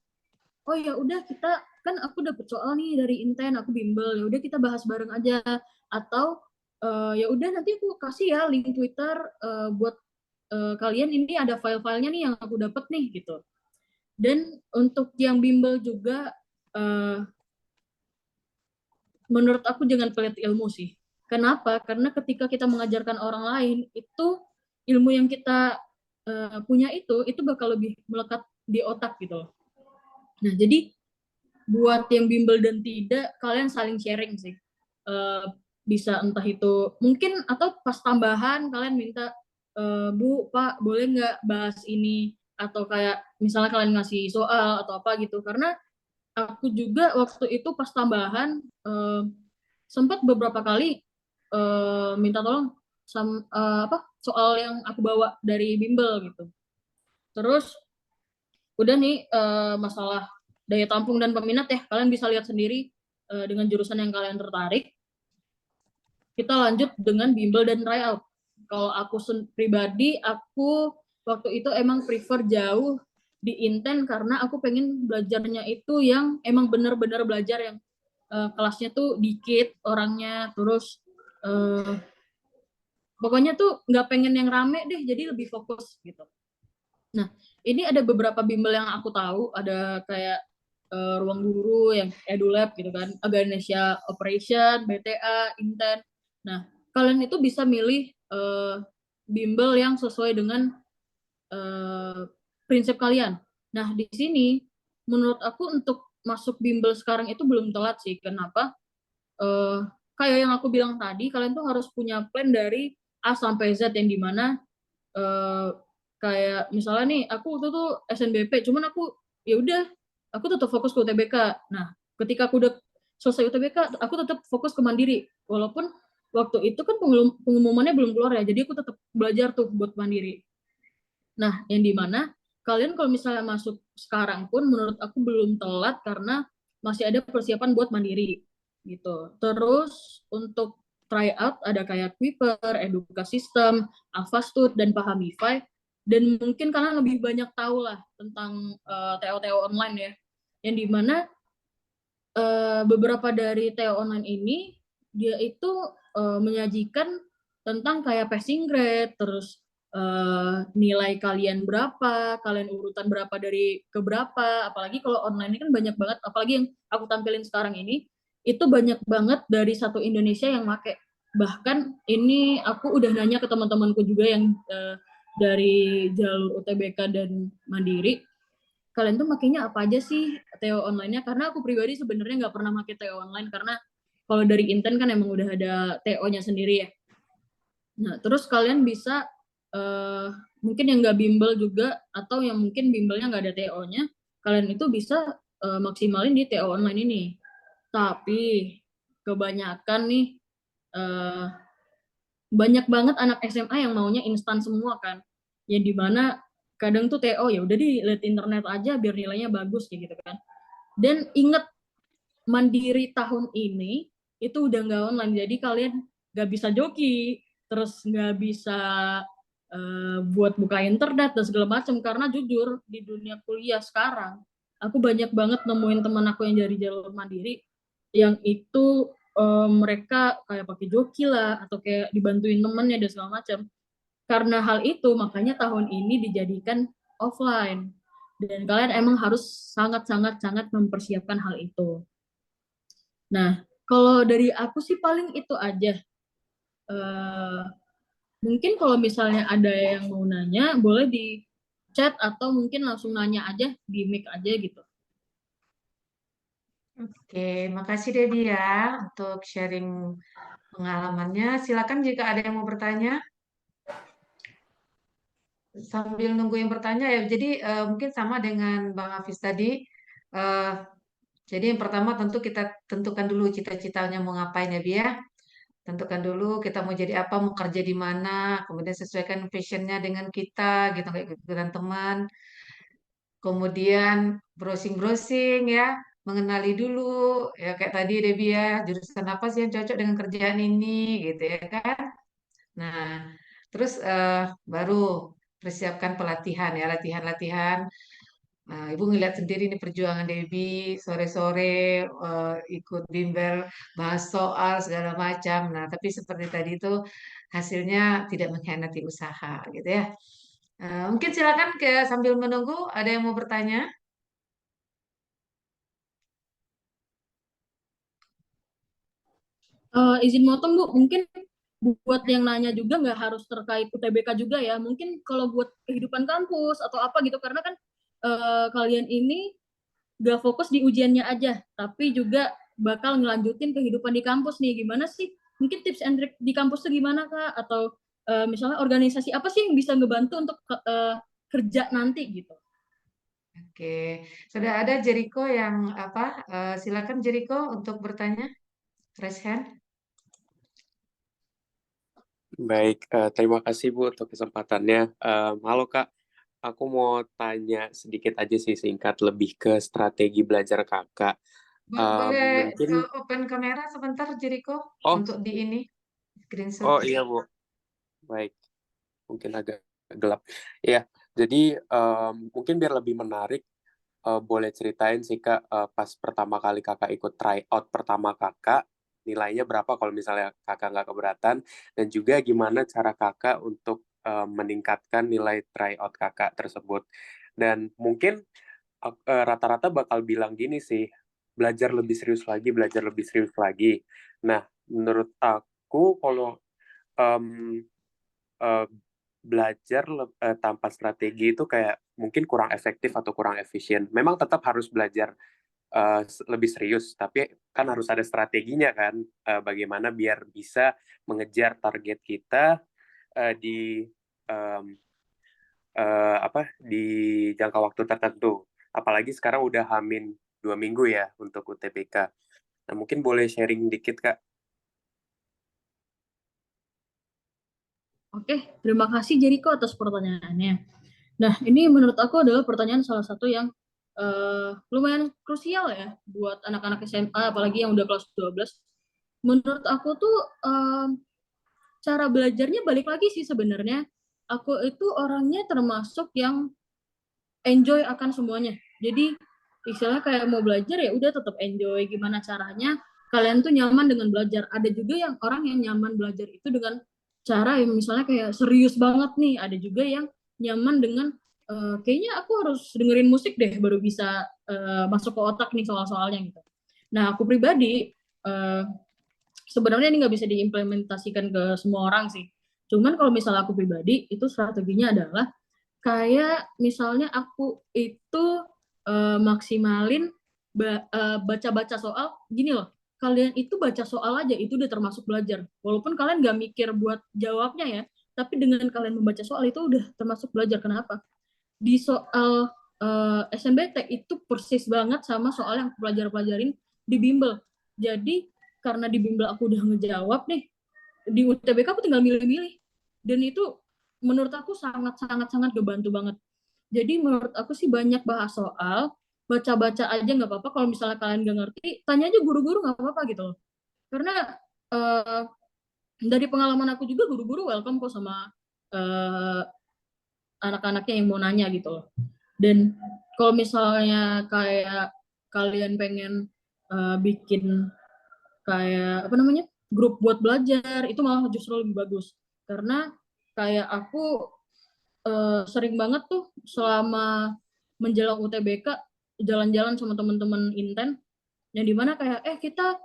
oh ya udah kita kan aku dapet soal nih dari Inten, aku bimbel, ya udah kita bahas bareng aja, atau ya udah nanti aku kasih ya link Twitter buat kalian, ini ada file-filenya nih yang aku dapet nih gitu. Dan untuk yang bimbel juga menurut aku jangan pelit ilmu sih. Kenapa? Karena ketika kita mengajarkan orang lain, itu ilmu yang kita punya itu bakal lebih melekat di otak gitu. Nah, jadi buat yang bimbel dan tidak, kalian saling sharing sih. Bisa entah itu mungkin, atau pas tambahan kalian minta Bu, Pak, boleh nggak bahas ini? Atau kayak misalnya kalian ngasih soal atau apa gitu. Karena aku juga waktu itu pas tambahan sempat beberapa kali minta tolong apa soal yang aku bawa dari bimbel gitu. Terus udah nih masalah daya tampung dan peminat ya, kalian bisa lihat sendiri dengan jurusan yang kalian tertarik. Kita lanjut dengan bimbel dan tryout. Kalau aku pribadi, aku waktu itu emang prefer jauh di Inten karena aku pengen belajarnya itu yang emang bener-bener belajar yang kelasnya tuh dikit orangnya, terus pokoknya tuh nggak pengen yang rame deh, jadi lebih fokus gitu. Nah, ini ada beberapa bimbel yang aku tahu, ada kayak Ruang Guru yang EduLab gitu kan, Ganesha Operation, BTA, Inten. Nah, kalian itu bisa milih bimbel yang sesuai dengan prinsip kalian. Nah, di sini menurut aku untuk masuk bimbel sekarang itu belum telat sih. Kenapa? Kayak yang aku bilang tadi, kalian tuh harus punya plan dari A sampai Z yang dimana kayak misalnya nih aku waktu itu SNBP, cuman aku ya udah aku tetap fokus ke UTBK. Nah, ketika aku udah selesai UTBK, aku tetap fokus ke mandiri. Walaupun waktu itu kan pengumumannya belum keluar ya, jadi aku tetap belajar tuh buat mandiri. Nah, yang dimana kalian kalau misalnya masuk sekarang pun menurut aku belum telat karena masih ada persiapan buat mandiri gitu. Terus untuk tryout ada kayak Kuiper, Eduka System, Alphastud, dan Pahamify. Dan mungkin kalian lebih banyak tahu lah tentang TO-TO online ya. Yang dimana beberapa dari TO online ini dia itu menyajikan tentang kayak passing grade, terus nilai kalian berapa, kalian urutan berapa dari ke berapa, apalagi kalau online ini kan banyak banget, apalagi yang aku tampilin sekarang ini, itu banyak banget dari satu Indonesia yang make. Bahkan ini aku udah nanya ke teman-temanku juga yang dari jalur UTBK dan Mandiri, kalian tuh makainya apa aja sih TO online-nya? Karena aku pribadi sebenarnya nggak pernah pakai TO online, karena kalau dari Inten kan emang udah ada TO-nya sendiri ya. Nah, terus kalian bisa mungkin yang nggak bimbel juga, atau yang mungkin bimbelnya nggak ada TO-nya, kalian itu bisa maksimalin di TO online ini. Tapi kebanyakan nih banyak banget anak SMA yang maunya instan semua kan, yang dimana kadang tuh TO ya udah dilihat internet aja biar nilainya bagus kayak gitu kan. Dan inget, mandiri tahun ini itu udah nggak online, jadi kalian nggak bisa joki, terus nggak bisa buat buka internet dan segala macam. Karena jujur di dunia kuliah sekarang aku banyak banget nemuin teman aku yang dari jalur mandiri yang itu mereka kayak pakai joki lah atau kayak dibantuin temennya dan segala macam. Karena hal itu makanya tahun ini dijadikan offline, dan kalian emang harus sangat mempersiapkan hal itu. Nah, kalau dari aku sih paling itu aja. Mungkin kalau misalnya ada yang mau nanya, boleh di chat atau mungkin langsung nanya aja di mic aja gitu. Oke, makasih Dedi ya untuk sharing pengalamannya. Silakan jika ada yang mau bertanya. Sambil nunggu yang bertanya ya, jadi mungkin sama dengan Bang Hafiz tadi. eh, jadi yang pertama tentu kita tentukan dulu cita-citanya mau ngapain ya Bi ya. Tentukan dulu kita mau jadi apa, mau kerja di mana, kemudian sesuaikan passionnya dengan kita, gitu kayak gitu dengan teman. Kemudian browsing-browsing ya, mengenali dulu ya kayak tadi Debbie ya, jurusan apa sih yang cocok dengan kerjaan ini, gitu ya kan. Nah, terus baru persiapkan pelatihan ya, latihan-latihan. Nah, Ibu ngeliat sendiri nih perjuangan Debbie sore-sore ikut bimbel, bahas soal segala macam. Nah, tapi seperti tadi itu hasilnya tidak mengkhianati usaha gitu ya. Mungkin silakan sambil menunggu ada yang mau bertanya. Izin motong Bu, mungkin buat yang nanya juga nggak harus terkait UTBK juga ya. Mungkin kalau buat kehidupan kampus atau apa gitu, karena kan kalian ini nggak fokus di ujiannya aja, tapi juga bakal ngelanjutin kehidupan di kampus nih. Gimana sih? Mungkin tips and trick di kampus tuh gimana Kak? Atau misalnya organisasi apa sih yang bisa ngebantu untuk kerja nanti gitu. Oke, sudah ada Jericho yang apa? Silakan Jericho untuk bertanya. Raise hand. Baik, terima kasih Bu untuk kesempatannya. Halo Kak, aku mau tanya sedikit aja sih singkat lebih ke strategi belajar Kakak. Boleh Mungkin, open kamera sebentar Jericho oh, untuk di ini screenshot. oh iya Bu, baik, mungkin agak gelap. Ya, jadi mungkin biar lebih menarik, boleh ceritain sih Kak, pas pertama kali Kakak ikut try out pertama Kakak, nilainya berapa kalau misalnya Kakak nggak keberatan, dan juga gimana cara Kakak untuk meningkatkan nilai try out Kakak tersebut. Dan mungkin rata-rata bakal bilang gini sih, belajar lebih serius lagi, belajar lebih serius lagi. Nah, menurut aku kalau em, eh, belajar tanpa strategi itu kayak mungkin kurang efektif atau kurang efisien. Memang tetap harus belajar lebih serius, tapi kan harus ada strateginya kan, bagaimana biar bisa mengejar target kita di em, di jangka waktu tertentu. Apalagi sekarang udah hamin 2 minggu ya untuk UTBK. Nah, mungkin boleh sharing dikit, Kak. Oke, terima kasih Jericho atas pertanyaannya. Nah, ini menurut aku adalah pertanyaan salah satu yang lumayan krusial ya buat anak-anak SMA, apalagi yang udah kelas 12. Menurut aku tuh cara belajarnya balik lagi sih sebenarnya. Aku itu orangnya termasuk yang enjoy akan semuanya. Jadi istilahnya kayak mau belajar ya udah tetap enjoy. Gimana caranya kalian tuh nyaman dengan belajar. Ada juga yang orang yang nyaman belajar itu dengan cara yang misalnya kayak serius banget nih. Ada juga yang nyaman dengan kayaknya aku harus dengerin musik deh baru bisa masuk ke otak nih soal-soalnya gitu. Nah aku pribadi sebenarnya ini nggak bisa diimplementasikan ke semua orang sih. Cuman kalau misalnya aku pribadi itu strateginya adalah kayak misalnya aku itu maksimalin baca-baca soal gini loh. Kalian itu baca soal aja itu udah termasuk belajar. Walaupun kalian nggak mikir buat jawabnya ya, tapi dengan kalian membaca soal itu udah termasuk belajar. Kenapa? Di soal SNBT itu persis banget sama soal yang aku pelajarin di bimbel. Jadi karena di bimbel aku udah ngejawab nih, di UTBK aku tinggal milih-milih. Dan itu menurut aku sangat-sangat ngebantu banget. Jadi menurut aku sih banyak bahas soal, baca-baca aja nggak apa-apa. Kalau misalnya kalian nggak ngerti, tanya aja guru-guru nggak apa-apa gitu loh. Karena dari pengalaman aku juga guru-guru welcome kok sama anak-anaknya yang mau nanya gitu loh. Dan kalau misalnya kayak kalian pengen bikin kayak apa namanya grup buat belajar itu malah justru lebih bagus karena kayak aku sering banget tuh selama menjelang UTBK jalan-jalan sama teman-teman Inten yang dimana kayak kita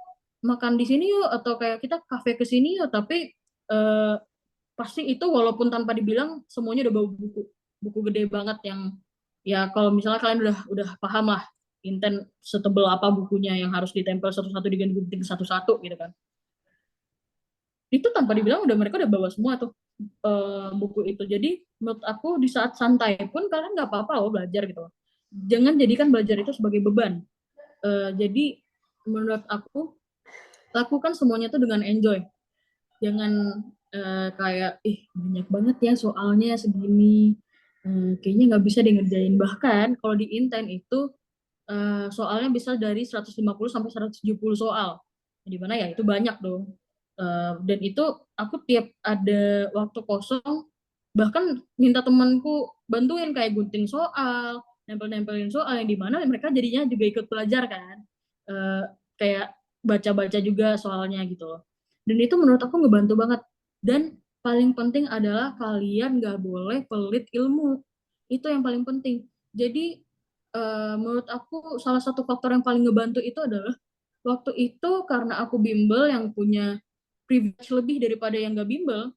makan di sini yuk atau kayak kita kafe ke sini yuk tapi pasti itu walaupun tanpa dibilang semuanya udah bawa buku gede banget yang ya kalau misalnya kalian udah paham lah Inten setebel apa bukunya yang harus ditempel satu-satu diganti satu-satu gitu kan. Itu tanpa dibilang mereka udah bawa semua tuh buku itu. Jadi menurut aku di saat santai pun kalian nggak apa-apa loh belajar gitu. Jangan jadikan belajar itu sebagai beban. Jadi menurut aku lakukan semuanya tuh dengan enjoy. Jangan kayak banyak banget ya soalnya segini. Kayaknya nggak bisa ngerjain. Bahkan kalau di Inten itu soalnya bisa dari 150 sampai 170 soal. Di mana ya itu banyak dong. Dan itu aku tiap ada waktu kosong bahkan minta temanku bantuin kayak gunting soal, nempel-nempelin soal yang dimana mereka jadinya juga ikut belajar kan. Kayak baca-baca juga soalnya gitu loh. Dan itu menurut aku ngebantu banget. Dan paling penting adalah kalian nggak boleh pelit ilmu. Itu yang paling penting. Jadi menurut aku salah satu faktor yang paling ngebantu itu adalah waktu itu karena aku bimbel yang punya privilege lebih daripada yang gak bimbel,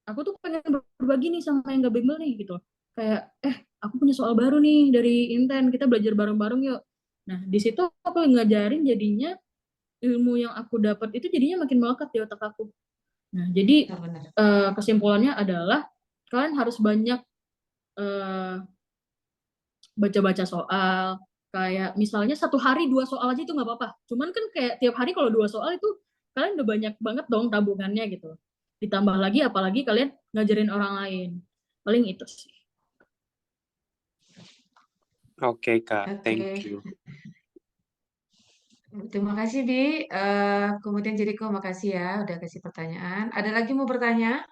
aku tuh pengen berbagi nih sama yang gak bimbel nih gitu. Kayak aku punya soal baru nih dari Inten, kita belajar bareng-bareng yuk. Nah di situ aku ngajarin jadinya ilmu yang aku dapat itu jadinya makin melekat di otak aku. Nah, jadi Benar-benar. kesimpulannya adalah kalian harus banyak eh, baca-baca soal. Kayak misalnya satu hari 2 soal aja itu nggak apa-apa. Cuman kan kayak tiap hari kalau 2 soal itu kalian udah banyak banget dong tabungannya gitu. Ditambah lagi apalagi kalian ngajarin orang lain. Paling itu sih. Oke, Kak. Thank Oke, you. terima kasih Bi. Kemudian Jeriko, makasih ya udah kasih pertanyaan. Ada lagi mau bertanya?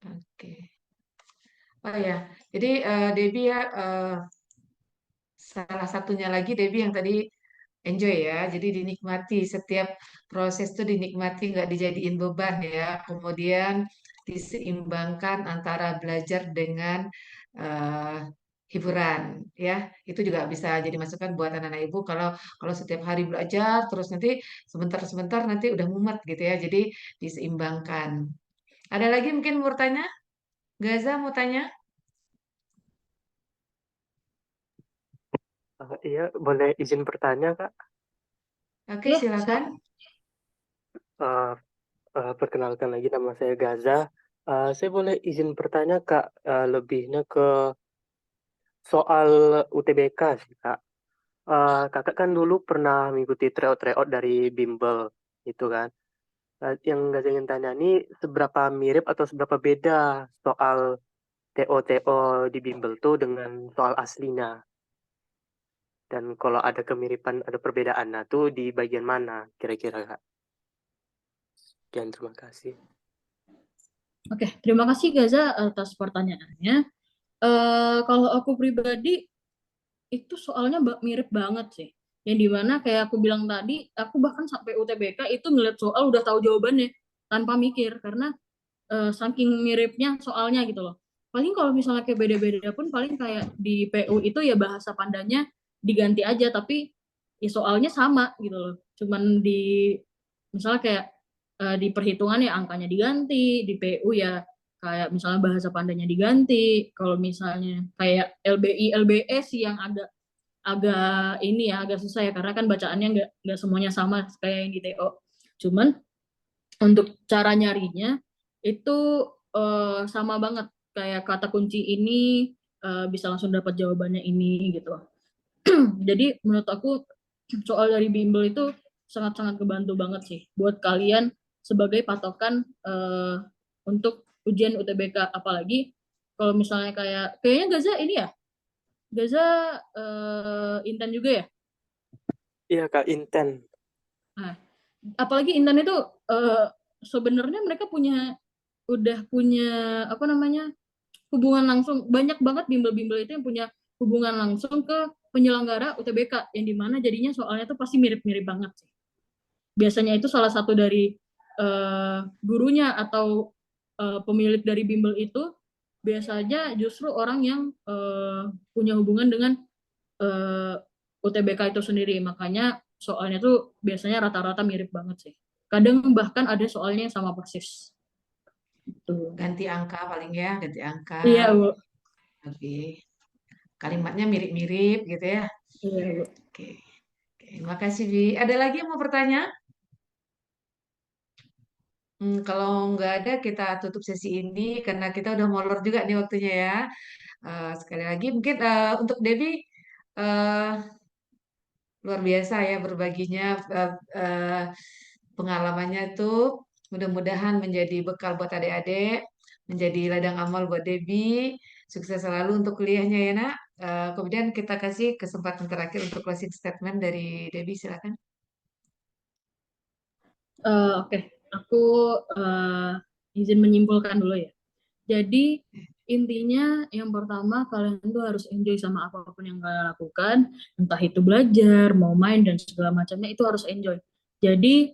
Oke. Oh ya, jadi Debbie ya, salah satunya lagi Debbie yang tadi enjoy ya, jadi dinikmati setiap proses tuh dinikmati, nggak dijadiin beban ya. Kemudian diseimbangkan antara belajar dengan eh, hiburan ya. Itu juga bisa jadi masukan buat anak-anak ibu kalau kalau setiap hari belajar terus nanti sebentar-sebentar nanti udah mumet gitu ya. Jadi diseimbangkan. Ada lagi mungkin mau bertanya? Gaza mau tanya? Iya, boleh izin bertanya, Kak? Oke, Ya, silakan. Eh, Perkenalkan lagi, nama saya Gaza. Saya boleh izin bertanya, Kak, lebihnya ke soal UTBK sih, Kak. Kakak kan dulu pernah mengikuti tryout-tryout dari Bimbel, gitu kan. Yang Gaza ingin tanya ini, seberapa mirip atau seberapa beda soal TO-TO di Bimbel tuh dengan soal aslinya? Dan kalau ada kemiripan, ada perbedaan, nah tuh di bagian mana kira-kira, Kak? Sekian, terima kasih. Oke, terima kasih Gaza atas pertanyaannya. Kalau aku pribadi itu soalnya mirip banget sih. Yang dimana kayak aku bilang tadi, aku bahkan sampai UTBK itu ngeliat soal udah tahu jawabannya tanpa mikir karena saking miripnya soalnya gitu loh. Paling kalau misalnya kayak beda-beda pun paling kayak di PU itu ya bahasa pandanya diganti aja tapi ya soalnya sama gitu loh. Cuman di misalnya kayak di perhitungan ya angkanya diganti, di PU ya kayak misalnya bahasa pandanya diganti. Kalau misalnya kayak LBI, LBS yang agak agak ini ya agak susah ya karena kan bacaannya nggak semuanya sama kayak yang di TO. Cuman untuk cara nyarinya itu sama banget kayak kata kunci ini bisa langsung dapat jawabannya ini gitu. Jadi menurut aku soal dari bimbel itu sangat-sangat kebantu banget sih buat kalian sebagai patokan untuk ujian UTBK apalagi kalau misalnya kayaknya Gaza ini ya Gaza Intan juga ya. Iya, Kak, Inten. Nah, apalagi Intan itu sebenarnya mereka udah punya apa namanya hubungan langsung banyak banget bimbel-bimbel itu yang punya hubungan langsung ke penyelenggara UTBK yang dimana jadinya soalnya tuh pasti mirip-mirip banget sih. Biasanya itu salah satu dari gurunya atau pemilik dari bimbel itu biasanya justru orang yang punya hubungan dengan UTBK itu sendiri. Makanya soalnya tuh biasanya rata-rata mirip banget sih. Kadang bahkan ada soalnya yang sama persis. Gitu. Ganti angka paling ya, ganti angka. Iya, Bu. Lebih kalimatnya mirip-mirip gitu ya. Iya, Bu. Oke. Oke, makasih Bi. Ada lagi yang mau bertanya? Kalau nggak ada kita tutup sesi ini karena kita udah molor juga nih waktunya ya. Sekali lagi mungkin untuk Debbie eh, luar biasa ya berbaginya eh, pengalamannya itu mudah-mudahan menjadi bekal buat adik-adik, menjadi ladang amal buat Debbie. Sukses selalu untuk kuliahnya ya nak. Kemudian kita kasih kesempatan terakhir untuk closing statement dari Debbie, silakan. Oke, aku izin menyimpulkan dulu ya. Jadi intinya yang pertama kalian tuh harus enjoy sama apapun yang kalian lakukan, entah itu belajar, mau main dan segala macamnya itu harus enjoy. Jadi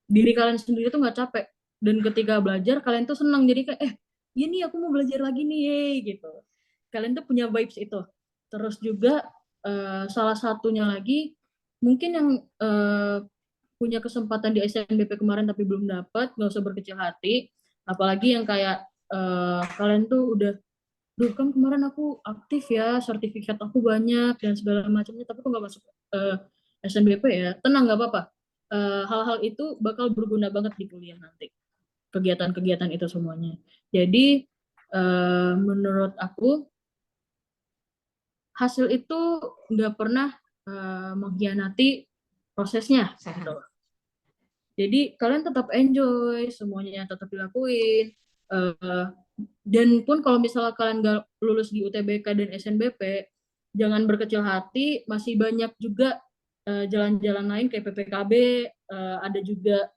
diri kalian sendiri tuh nggak capek dan ketika belajar kalian tuh senang jadi kayak iya nih aku mau belajar lagi nih gitu. Kalian tuh punya vibes itu. Terus juga salah satunya lagi mungkin yang punya kesempatan di SNBP kemarin tapi belum dapat, nggak usah berkecil hati. Apalagi yang kayak kalian tuh udah, duh kan kemarin aku aktif ya, sertifikat aku banyak dan segala macamnya, tapi kok nggak masuk SNBP ya, tenang nggak apa-apa. Hal-hal itu bakal berguna banget di kuliah nanti. Kegiatan-kegiatan itu semuanya. Jadi menurut aku hasil itu nggak pernah mengkhianati prosesnya. Gitu. Jadi kalian tetap enjoy, semuanya tetap dilakuin. Dan pun kalau misalnya kalian nggak lulus di UTBK dan SNBP, jangan berkecil hati, masih banyak juga jalan-jalan lain kayak PPKB, ada juga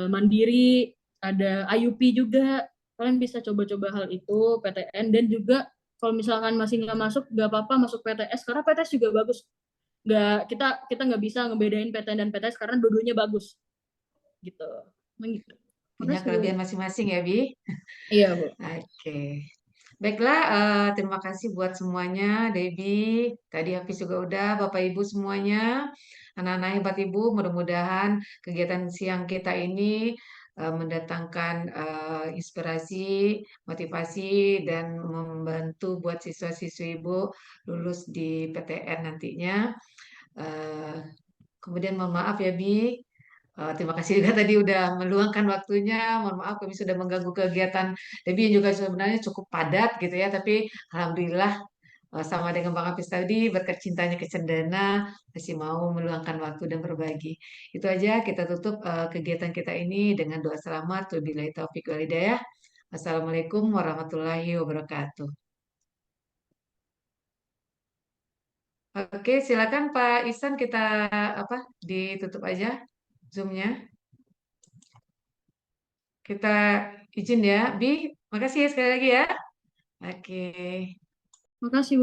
Mandiri, ada IUP juga. Kalian bisa coba-coba hal itu, PTN, dan juga kalau misalkan masih nggak masuk, nggak apa-apa masuk PTS, karena PTS juga bagus. Kita nggak bisa ngebedain PTN dan PTS karena dua-duanya bagus. Gitu. Gitu. Punya kelebihan masing-masing ya, Bi? Iya, Bu. Oke. Baiklah, terima kasih buat semuanya, Debbie, tadi Hafiz juga udah, Bapak Ibu semuanya, anak-anak hebat Ibu, mudah-mudahan kegiatan siang kita ini mendatangkan inspirasi, motivasi, dan membantu buat siswa-siswi Ibu lulus di PTN nantinya. Kemudian mohon maaf ya, Bi. Terima kasih juga tadi udah meluangkan waktunya. Mohon maaf kami sudah mengganggu kegiatan Debbie yang juga sebenarnya cukup padat gitu ya. Tapi alhamdulillah sama dengan Bang Hafiz tadi berkat cintanya ke Cendana masih mau meluangkan waktu dan berbagi. Itu aja kita tutup kegiatan kita ini dengan doa selamat. Wabillahi taufiq wal hidayah. Assalamualaikum warahmatullahi wabarakatuh. Oke, silakan Pak Ihsan kita ditutup aja Zoom-nya. Kita izin ya, Bi. Makasih ya sekali lagi ya. Oke. Makasih, Bu.